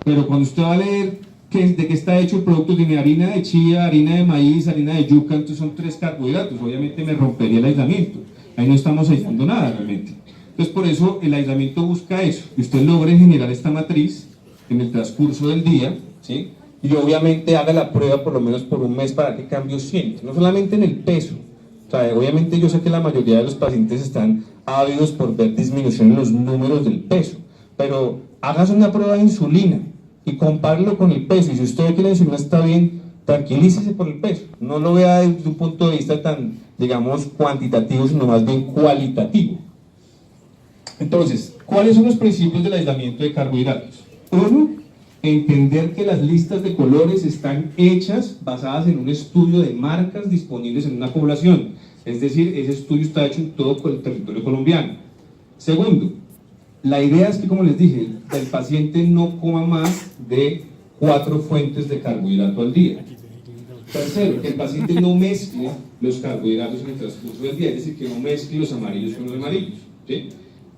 Pero cuando usted va a leer de qué está hecho el producto, tiene harina de chía, harina de maíz, harina de yuca, entonces son 3 carbohidratos, obviamente me rompería el aislamiento. Ahí no estamos aislando nada realmente. Entonces por eso el aislamiento busca eso, que usted logre generar esta matriz en el transcurso del día, ¿sí? Y obviamente haga la prueba por lo menos por un mes para qué cambios siente, no solamente en el peso. O sea, obviamente yo sé que la mayoría de los pacientes están ávidos por ver disminución en los números del peso, pero hágase una prueba de insulina y compárelo con el peso, y si usted ve que la insulina está bien, tranquilícese por el peso, no lo vea desde un punto de vista tan, digamos, cuantitativo, sino más bien cualitativo. Entonces, ¿cuáles son los principios del aislamiento de carbohidratos? Uno, entender que las listas de colores están hechas basadas en un estudio de marcas disponibles en una población, es decir, ese estudio está hecho en todo el territorio colombiano. Segundo, la idea es que, como les dije, el paciente no coma más de 4 fuentes de carbohidrato al día. Tercero, que el paciente no mezcle los carbohidratos en el transcurso del día, es decir, que no mezcle los amarillos con los amarillos, ¿sí?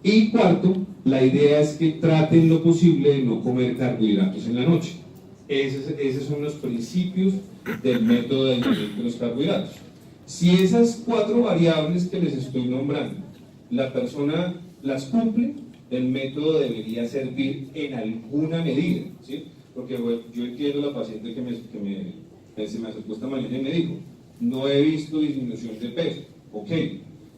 Y cuarto, la idea es que traten lo posible de no comer carbohidratos en la noche. Esos son los principios del método de aislamiento de los carbohidratos. Si esas 4 variables que les estoy nombrando, la persona las cumple, el método debería servir en alguna medida, ¿sí? Porque bueno, yo entiendo a la paciente que se me acercó esta mañana y me dijo, no he visto disminución de peso. Ok,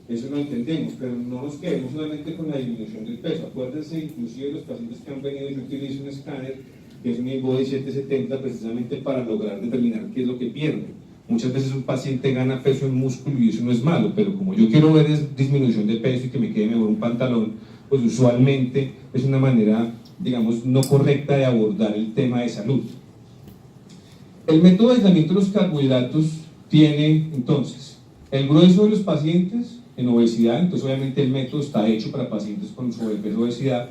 eso lo entendemos, pero no nos quedemos solamente con la disminución del peso. Acuérdense, inclusive los pacientes que han venido, yo utilizo un escáner que es un InBody 770 precisamente para lograr determinar qué es lo que pierde. Muchas veces un paciente gana peso en músculo y eso no es malo, pero como yo quiero ver disminución de peso y que me quede mejor un pantalón, pues usualmente es una manera, digamos, no correcta de abordar el tema de salud. El método de aislamiento de los carbohidratos tiene, entonces, el grueso de los pacientes en obesidad, entonces obviamente el método está hecho para pacientes con sobrepeso o obesidad.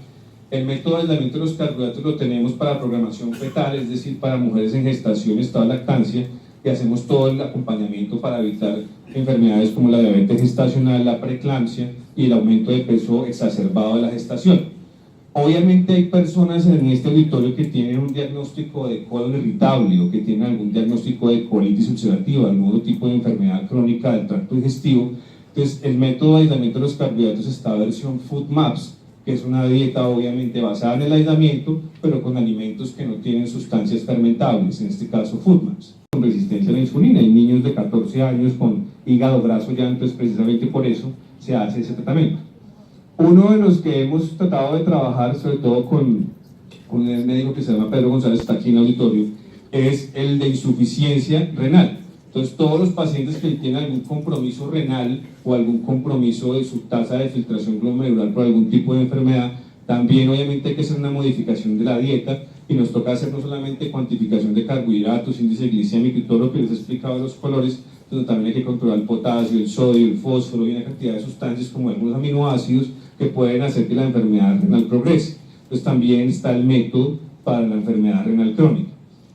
El método de aislamiento de los carbohidratos lo tenemos para programación fetal, es decir, para mujeres en gestación, estado de lactancia, y hacemos todo el acompañamiento para evitar enfermedades como la diabetes gestacional, la preeclampsia y el aumento de peso exacerbado de la gestación. Obviamente hay personas en este auditorio que tienen un diagnóstico de colon irritable o que tienen algún diagnóstico de colitis ulcerativa, algún otro tipo de enfermedad crónica del tracto digestivo. Entonces el método de aislamiento de los carbohidratos está versión Food Maps, que es una dieta obviamente basada en el aislamiento, pero con alimentos que no tienen sustancias fermentables, en este caso Food Maps. Con resistencia a la insulina, hay niños de 14 años con hígado graso ya, entonces precisamente por eso se hace ese tratamiento. Uno de los que hemos tratado de trabajar, sobre todo con un médico que se llama Pedro González, está aquí en el auditorio, es el de insuficiencia renal. Entonces todos los pacientes que tienen algún compromiso renal o algún compromiso de su tasa de filtración glomerular por algún tipo de enfermedad, también obviamente hay que hacer una modificación de la dieta y nos toca hacer no solamente cuantificación de carbohidratos, índice glicémico y todo lo que les he explicado de los colores, sino también hay que controlar el potasio, el sodio, el fósforo y una cantidad de sustancias como algunos aminoácidos que pueden hacer que la enfermedad renal progrese. Entonces también está el método para la enfermedad renal crónica.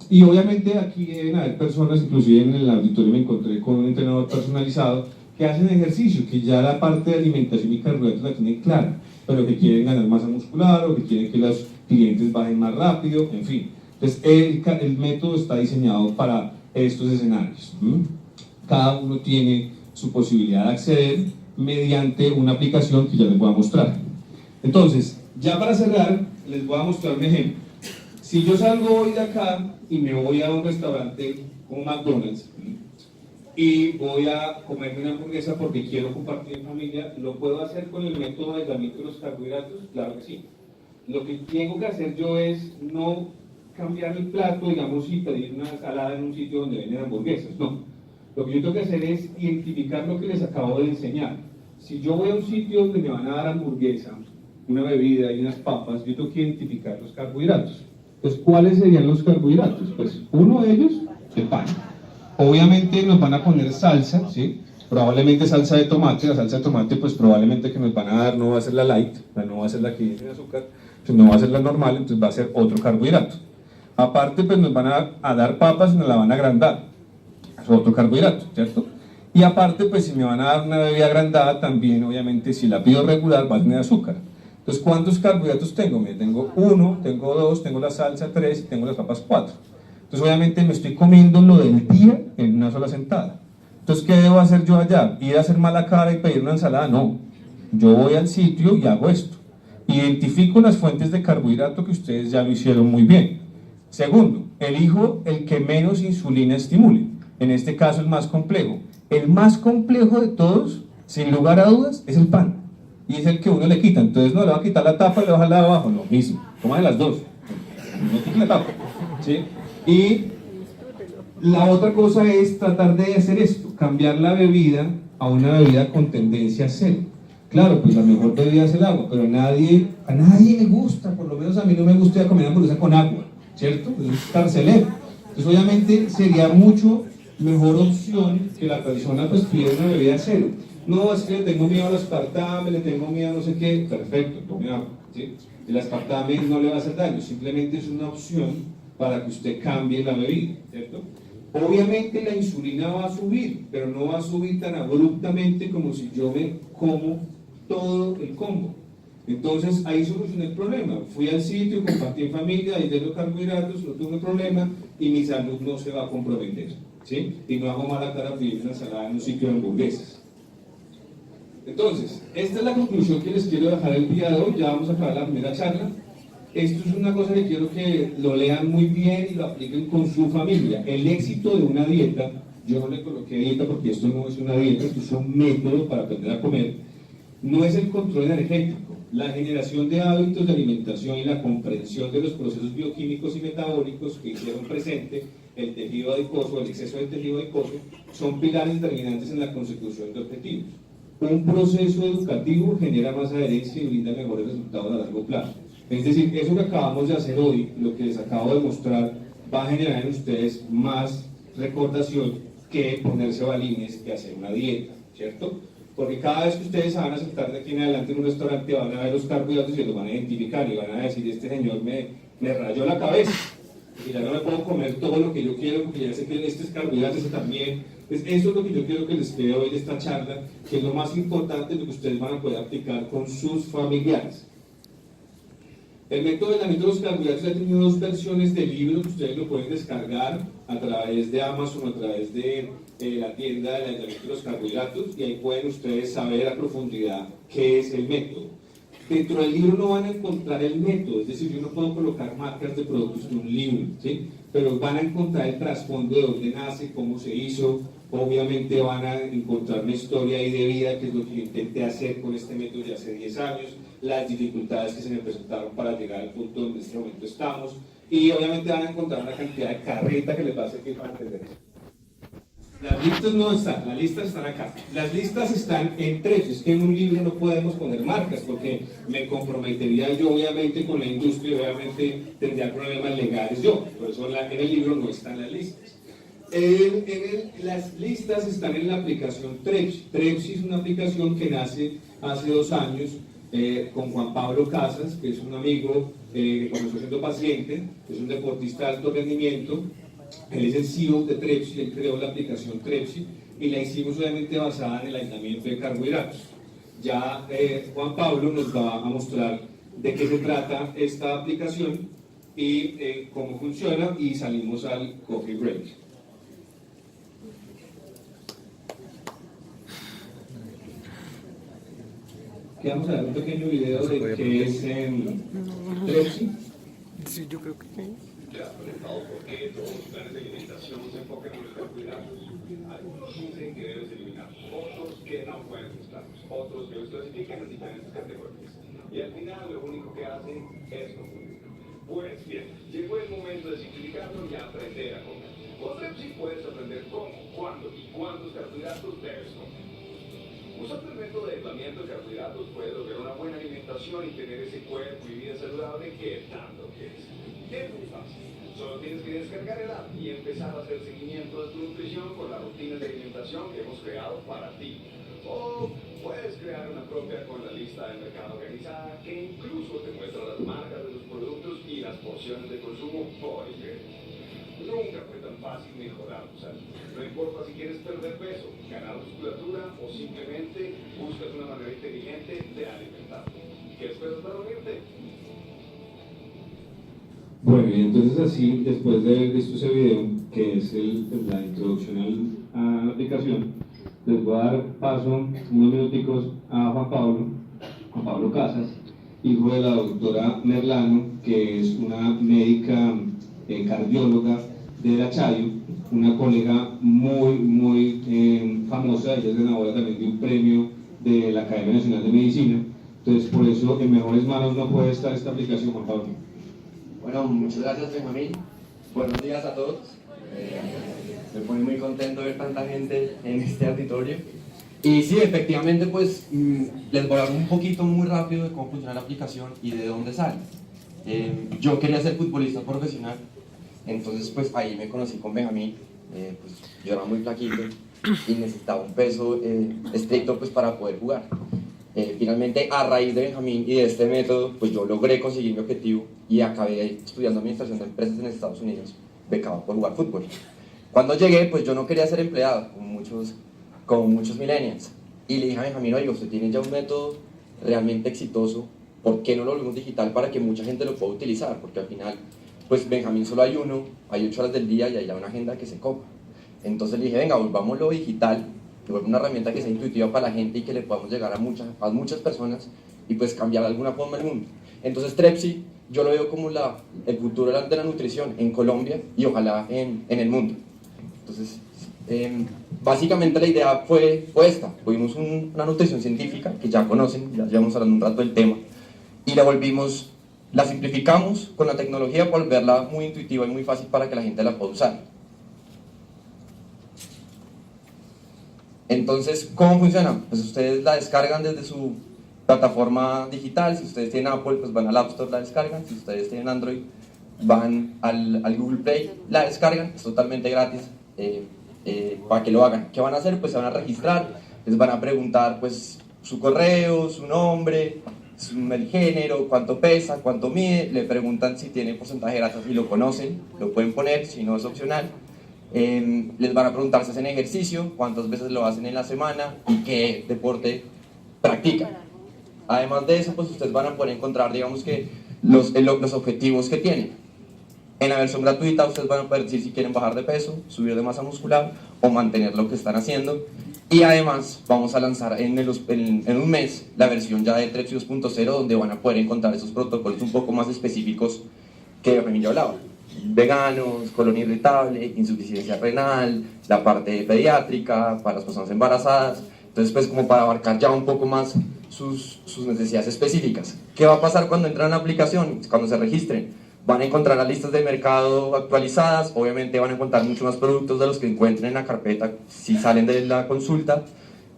Y obviamente aquí deben haber personas, inclusive en el auditorio me encontré con un entrenador personalizado que hacen ejercicio, que ya la parte de alimentación y carbohidratos la tienen clara, pero que quieren ganar masa muscular o que quieren que los clientes bajen más rápido, en fin. Entonces, el método está diseñado para estos escenarios. Cada uno tiene su posibilidad de acceder mediante una aplicación que ya les voy a mostrar. Entonces, ya para cerrar, les voy a mostrar un ejemplo. Si yo salgo hoy de acá y me voy a un restaurante como McDonald's y voy a comerme una hamburguesa porque quiero compartir en familia, ¿lo puedo hacer con el método de aislamiento de los carbohidratos? Claro que sí. Lo que tengo que hacer yo es no cambiar el plato, digamos, y pedir una ensalada en un sitio donde venden hamburguesas, no. Lo que yo tengo que hacer es identificar lo que les acabo de enseñar. Si yo voy a un sitio donde me van a dar hamburguesa, una bebida y unas papas, yo tengo que identificar los carbohidratos. Entonces, ¿cuáles serían los carbohidratos? Pues uno de ellos, el pan. Obviamente nos van a poner salsa, ¿sí? Probablemente salsa de tomate. La salsa de tomate, pues probablemente que nos van a dar no va a ser la light, no va a ser la que tiene azúcar, pues no va a ser la normal, entonces va a ser otro carbohidrato. Aparte, pues nos van a dar papas y nos la van a agrandar, es otro carbohidrato, ¿cierto? Y aparte, pues si me van a dar una bebida agrandada, también obviamente si la pido regular va a tener azúcar. Entonces, ¿cuántos carbohidratos tengo? Mira, tengo 1, tengo 2, tengo la salsa 3 y tengo las papas 4. Entonces, obviamente me estoy comiendo lo del día en una sola sentada. Entonces, ¿qué debo hacer yo allá? ¿Ir a hacer mala cara y pedir una ensalada? No. Yo voy al sitio y hago esto. Identifico las fuentes de carbohidrato que ustedes ya lo hicieron muy bien. Segundo, elijo el que menos insulina estimule. En este caso, el más complejo. El más complejo de todos, sin lugar a dudas, es el pan. Y es el que uno le quita. Entonces, no le va a quitar la tapa y le va a dejar la de abajo. Lo mismo. Toma de las dos. No quita la tapa. ¿Sí? Y la otra cosa es tratar de hacer esto, cambiar la bebida a una bebida con tendencia a cero. Claro, pues la mejor bebida es el agua, pero a nadie me gusta, por lo menos a mí no me gusta comer hamburguesa con agua, ¿cierto? Es carcelero. Entonces obviamente sería mucho mejor opción que la persona pues pida una bebida cero. No, es que le tengo miedo al aspartame, le tengo miedo a no sé qué, perfecto, tome agua, ¿sí? El aspartame no le va a hacer daño, simplemente es una opción para que usted cambie la bebida, ¿cierto? Obviamente la insulina va a subir, pero no va a subir tan abruptamente como si yo me como todo el combo. Entonces ahí solucioné el problema. Fui al sitio, compartí en familia, ahí de los carbohidratos, no tuve problema y mi salud no se va a comprometer, ¿sí? Y no hago mala cara pedir una ensalada en un sitio de hamburguesas. Entonces, esta es la conclusión que les quiero dejar el día de hoy. Ya vamos a acabar la primera charla. Esto es una cosa que quiero que lo lean muy bien y lo apliquen con su familia. El éxito de una dieta, yo no le coloqué dieta porque esto no es una dieta, esto es un método para aprender a comer, no es el control energético, la generación de hábitos de alimentación y la comprensión de los procesos bioquímicos y metabólicos que hicieron presente el tejido adiposo, el exceso de tejido adiposo, son pilares determinantes en la consecución de objetivos. Un proceso educativo genera más adherencia y brinda mejores resultados a largo plazo. Es decir, eso que acabamos de hacer hoy, lo que les acabo de mostrar, va a generar en ustedes más recordación que ponerse balines, que hacer una dieta, ¿cierto? Porque cada vez que ustedes se van a sentar de aquí en adelante en un restaurante van a ver los carbohidratos y los van a identificar y van a decir, este señor me rayó la cabeza y ya no me puedo comer todo lo que yo quiero porque ya sé que este es carbohidrato, este también. Entonces, eso es lo que yo quiero que les quede hoy de esta charla, que es lo más importante, lo que ustedes van a poder aplicar con sus familiares. El método de aislamiento de los carbohidratos ha tenido dos versiones del libro que ustedes lo pueden descargar a través de Amazon o a través de la tienda del aislamiento de los carbohidratos y ahí pueden ustedes saber a profundidad qué es el método. Dentro del libro no van a encontrar el método, es decir, yo no puedo colocar marcas de productos en un libro, ¿sí? Pero van a encontrar el trasfondo de dónde nace, cómo se hizo, obviamente van a encontrar una historia ahí de vida, que es lo que yo intenté hacer con este método ya hace 10 años, las dificultades que se me presentaron para llegar al punto donde en este momento estamos, y obviamente van a encontrar una cantidad de carreta que les va a servir para entender eso. Las listas no están, las listas están acá. Las listas están en tres, es que en un libro no podemos poner marcas porque me comprometería yo obviamente con la industria y obviamente tendría problemas legales yo, por eso en el libro no están las listas. Las listas están en la aplicación Trepsi. Trepsi es una aplicación que nace hace 2 años con Juan Pablo Casas, que es un amigo que comenzó siendo paciente, es un deportista de alto rendimiento. Él es el CEO de Trepsi, él creó la aplicación Trepsi y la hicimos obviamente basada en el aislamiento de carbohidratos. Ya Juan Pablo nos va a mostrar de qué se trata esta aplicación y cómo funciona, y salimos al coffee break. Aquí vamos a ver un pequeño video de qué es Trepsi. Sí, yo creo que sí. Te has preguntado por qué todos los planes de alimentación se enfocan en los carbohidratos. Algunos dicen que debes eliminar, otros que no puedes mezclarlos, otros que los clasifican en diferentes categorías. Y al final lo único que hacen es confundir. Pues bien, llegó el momento de simplificarlo y aprender a comer. Con Trepsi puedes aprender cómo, cuándo y cuántos carbohidratos debes comer. Usando el método de aislamiento de carbohidratos puedes lograr una buena alimentación y tener ese cuerpo y vida saludable que tanto quieres. Es muy fácil. Solo tienes que descargar el app y empezar a hacer seguimiento de tu nutrición con las rutinas de alimentación que hemos creado para ti. O puedes crear una propia con la lista de mercado organizada que incluso te muestra las marcas de los productos y las porciones de consumo por ingrediente. Nunca fue tan fácil mejorar tu salud. No importa si quieres perder peso, ganar musculatura o simplemente buscas una manera inteligente de alimentarte. ¿Qué esperas para unirte? Bueno, y entonces así, después de haber visto ese video, que es la introducción a la aplicación, les voy a dar paso unos minuticos a Juan Pablo Casas, hijo de la doctora Merlano, que es una médica cardióloga de la Chayo, una colega muy famosa. Ella es ganadora también de un premio de la Academia Nacional de Medicina. Entonces, por eso, en mejores manos no puede estar esta aplicación, Juan Pablo. Bueno, muchas gracias, Benjamín. Buenos días a todos. Me pone muy contento ver tanta gente en este auditorio. Y sí, efectivamente, pues les voy a hablar un poquito muy rápido de cómo funciona la aplicación y de dónde sale. Yo quería ser futbolista profesional, entonces pues ahí me conocí con Benjamín. Pues yo era muy flaquito y necesitaba un peso estricto pues para poder jugar. Finalmente, a raíz de Benjamín y de este método, pues yo logré conseguir mi objetivo y acabé estudiando administración de empresas en Estados Unidos, becado por jugar fútbol. Cuando llegué, pues yo no quería ser empleado, como muchos millennials. Y le dije a Benjamín, oiga, usted tiene ya un método realmente exitoso, ¿por qué no lo volvemos digital para que mucha gente lo pueda utilizar? Porque al final, pues Benjamín solo hay 8 horas del día y hay ya una agenda que se copa. Entonces le dije, venga, volvámoslo digital, que vuelva una herramienta que sea intuitiva para la gente y que le podamos llegar a muchas personas y pues cambiar de alguna forma el mundo. Entonces Trepsi yo lo veo como el futuro de la nutrición en Colombia y ojalá en el mundo. Entonces, básicamente la idea fue esta. Tuvimos una nutrición científica que ya conocen, ya llevamos hablando un rato del tema, y la simplificamos con la tecnología para volverla muy intuitiva y muy fácil para que la gente la pueda usar. Entonces, ¿cómo funciona? Pues ustedes la descargan desde su plataforma digital. Si ustedes tienen Apple, pues van al App Store, la descargan. Si ustedes tienen Android, van al Google Play, la descargan. Es totalmente gratis para que lo hagan. ¿Qué van a hacer? Pues se van a registrar, les van a preguntar pues su correo, su nombre, el género, cuánto pesa, cuánto mide. Le preguntan si tiene porcentaje de grasa, si lo conocen, lo pueden poner, si no es opcional. Les van a preguntar si hacen ejercicio, cuántas veces lo hacen en la semana y qué deporte practican. Además de eso, pues ustedes van a poder encontrar, digamos que, los objetivos que tienen. En la versión gratuita ustedes van a poder decir si quieren bajar de peso, subir de masa muscular o mantener lo que están haciendo. Y además vamos a lanzar en un mes la versión ya de Trepsi 2.0, donde van a poder encontrar esos protocolos un poco más específicos que Benjamín ya hablaba. Veganos, colon irritable, insuficiencia renal, la parte pediátrica para las personas embarazadas. Entonces, pues como para abarcar ya un poco más sus necesidades específicas. ¿Qué va a pasar cuando entran a la aplicación? Cuando se registren, van a encontrar las listas de mercado actualizadas. Obviamente van a encontrar muchos más productos de los que encuentren en la carpeta si salen de la consulta.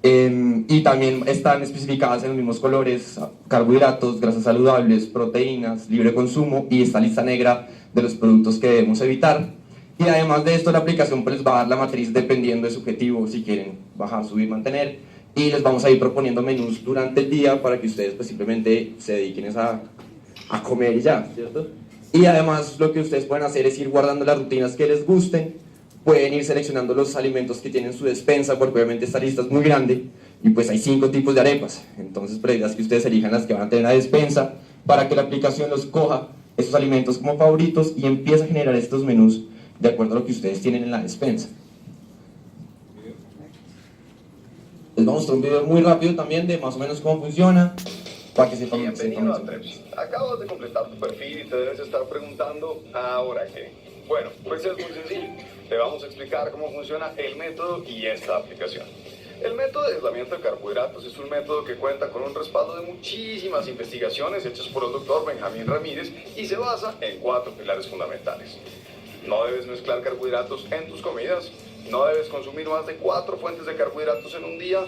Y también están especificadas en los mismos colores: carbohidratos, grasas saludables, proteínas, libre consumo, y esta lista negra de los productos que debemos evitar. Y además de esto, la aplicación pues les va a dar la matriz dependiendo de su objetivo, si quieren bajar, subir, mantener, y les vamos a ir proponiendo menús durante el día para que ustedes pues simplemente se dediquen a comer y ya, ¿cierto? Y además lo que ustedes pueden hacer es ir guardando las rutinas que les gusten. Pueden ir seleccionando los alimentos que tienen en su despensa, porque obviamente esta lista es muy grande y pues hay 5 tipos de arepas. Entonces, pues la idea es que ustedes elijan las que van a tener en la despensa para que la aplicación los coja esos alimentos como favoritos y empieza a generar estos menús de acuerdo a lo que ustedes tienen en la despensa. Les voy a mostrar un video muy rápido también de más o menos cómo funciona, para que sepan. Bienvenido a Trepsi. Acabas de completar tu perfil y te debes estar preguntando, ¿ahora qué? Bueno, pues es muy sencillo. Te vamos a explicar cómo funciona el método y esta aplicación. El método de aislamiento de carbohidratos es un método que cuenta con un respaldo de muchísimas investigaciones hechas por el doctor Benjamín Ramírez y se basa en 4 pilares fundamentales. No debes mezclar carbohidratos en tus comidas, no debes consumir más de 4 fuentes de carbohidratos en un día,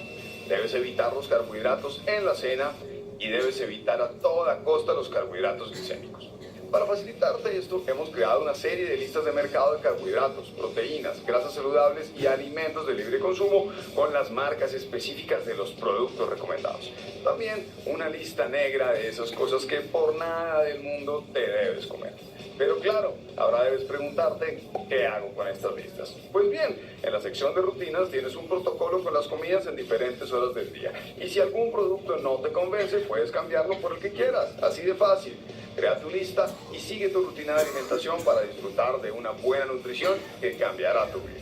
debes evitar los carbohidratos en la cena y debes evitar a toda costa los carbohidratos glicémicos. Para facilitarte esto, hemos creado una serie de listas de mercado de carbohidratos, proteínas, grasas saludables y alimentos de libre consumo con las marcas específicas de los productos recomendados. También una lista negra de esas cosas que por nada del mundo te debes comer. Pero claro, ahora debes preguntarte, ¿qué hago con estas listas? Pues bien, en la sección de rutinas tienes un protocolo con las comidas en diferentes horas del día. Y si algún producto no te convence, puedes cambiarlo por el que quieras, así de fácil. Crea tu lista y sigue tu rutina de alimentación para disfrutar de una buena nutrición que cambiará tu vida.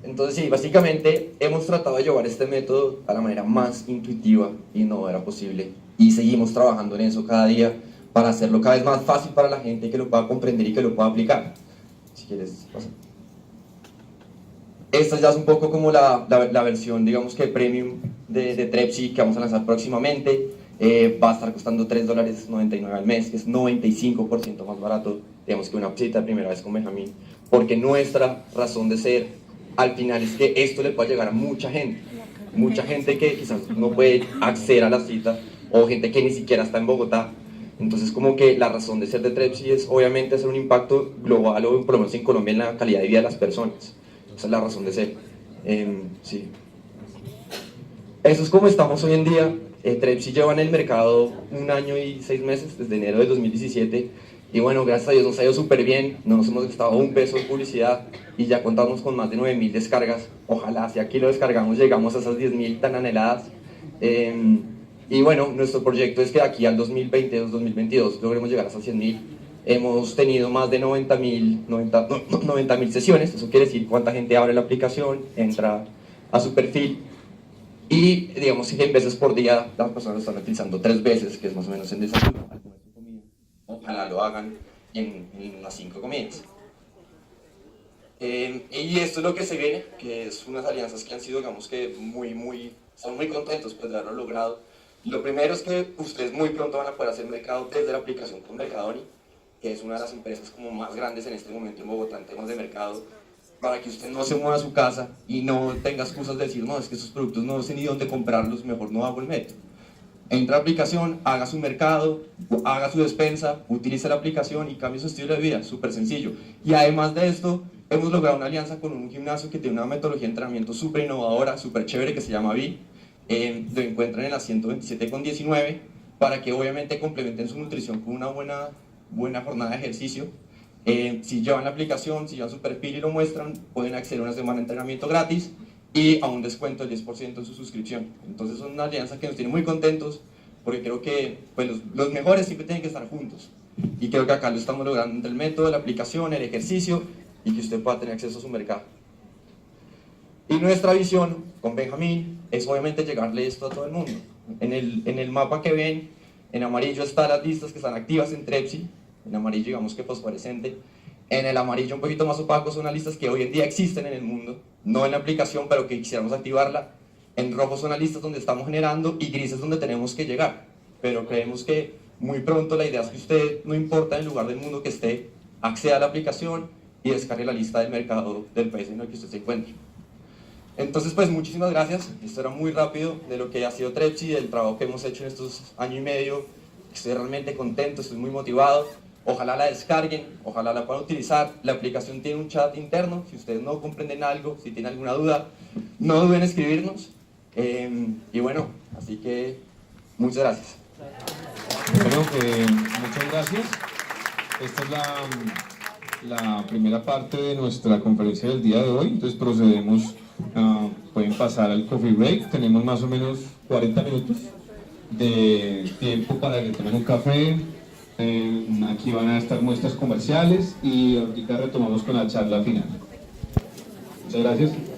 Entonces sí, básicamente hemos tratado de llevar este método a la manera más intuitiva y innovadora posible y seguimos trabajando en eso cada día para hacerlo cada vez más fácil para la gente que lo pueda comprender y que lo pueda aplicar. Si quieres, pasa. Esta ya es un poco como la versión, digamos que premium de Trepsi que vamos a lanzar próximamente. Va a estar costando $3.99 al mes, que es 95% más barato, digamos, que una cita de primera vez con Benjamín, porque nuestra razón de ser al final es que esto le pueda llegar a mucha gente que quizás no puede acceder a la cita, o gente que ni siquiera está en Bogotá. Entonces como que la razón de ser de Trepsi es obviamente hacer un impacto global, o por lo menos en Colombia, en la calidad de vida de las personas. Esa es la razón de ser. Sí. Eso es como estamos hoy en día. Trepsi lleva en el mercado 1 año y 6 meses, desde enero de 2017, y bueno, gracias a Dios nos ha ido súper bien, no nos hemos gastado un peso en publicidad y ya contamos con más de 9.000 descargas. Ojalá si aquí lo descargamos llegamos a esas 10.000 tan anheladas. Y bueno, nuestro proyecto es que aquí al 2022 logremos llegar a esas 100.000. Hemos tenido más de 90.000 sesiones, eso quiere decir cuánta gente abre la aplicación, entra a su perfil. Y digamos que en veces por día las personas lo están utilizando 3 veces, que es más o menos en desayuno, al comer su comida. Ojalá lo hagan en unas 5 comidas. Y esto es lo que se viene, que es unas alianzas que han sido, digamos que son muy contentos pues, de haberlo logrado. Lo primero es que ustedes muy pronto van a poder hacer mercado desde la aplicación con Mercadoni, que es una de las empresas como más grandes en este momento en Bogotá en temas de mercado, para que usted no se mueva a su casa y no tenga excusas de decir, no, es que esos productos no sé ni dónde comprarlos, mejor no hago el método. Entra a la aplicación, haga su mercado, haga su despensa, utilice la aplicación y cambie su estilo de vida, súper sencillo. Y además de esto, hemos logrado una alianza con un gimnasio que tiene una metodología de entrenamiento súper innovadora, súper chévere, que se llama VI. Lo encuentran en la 127,19 para que obviamente complementen su nutrición con una buena jornada de ejercicio. Si llevan la aplicación, si llevan su perfil y lo muestran, pueden acceder a una semana de entrenamiento gratis y a un descuento del 10% en su suscripción. Entonces son una alianza que nos tiene muy contentos porque creo que pues, los mejores siempre tienen que estar juntos y creo que acá lo estamos logrando entre el método, la aplicación, el ejercicio y que usted pueda tener acceso a su mercado. Y nuestra visión con Benjamín es obviamente llegarle esto a todo el mundo. En el mapa que ven, en amarillo están las listas que están activas en Trepsi, en amarillo digamos que fosforescente. En el amarillo un poquito más opaco son las listas que hoy en día existen en el mundo, no en la aplicación, pero que quisiéramos activarla. En rojo son las listas donde estamos generando y gris es donde tenemos que llegar. Pero creemos que muy pronto la idea es que usted, no importa el lugar del mundo que esté, acceda a la aplicación y descargue la lista del mercado del país en el que usted se encuentre. Entonces, pues muchísimas gracias. Esto era muy rápido de lo que ha sido Trepsi, del trabajo que hemos hecho en estos años y medio. Estoy realmente contento, estoy muy motivado. Ojalá la descarguen, ojalá la puedan utilizar. La aplicación tiene un chat interno. Si ustedes no comprenden algo, si tienen alguna duda, no duden en escribirnos. Y bueno, así que muchas gracias. Bueno, muchas gracias. Esta es la primera parte de nuestra conferencia del día de hoy. Entonces procedemos, pueden pasar al coffee break. Tenemos más o menos 40 minutos. de tiempo para que tomen un café. Aquí van a estar muestras comerciales y ahorita retomamos con la charla final. Muchas gracias.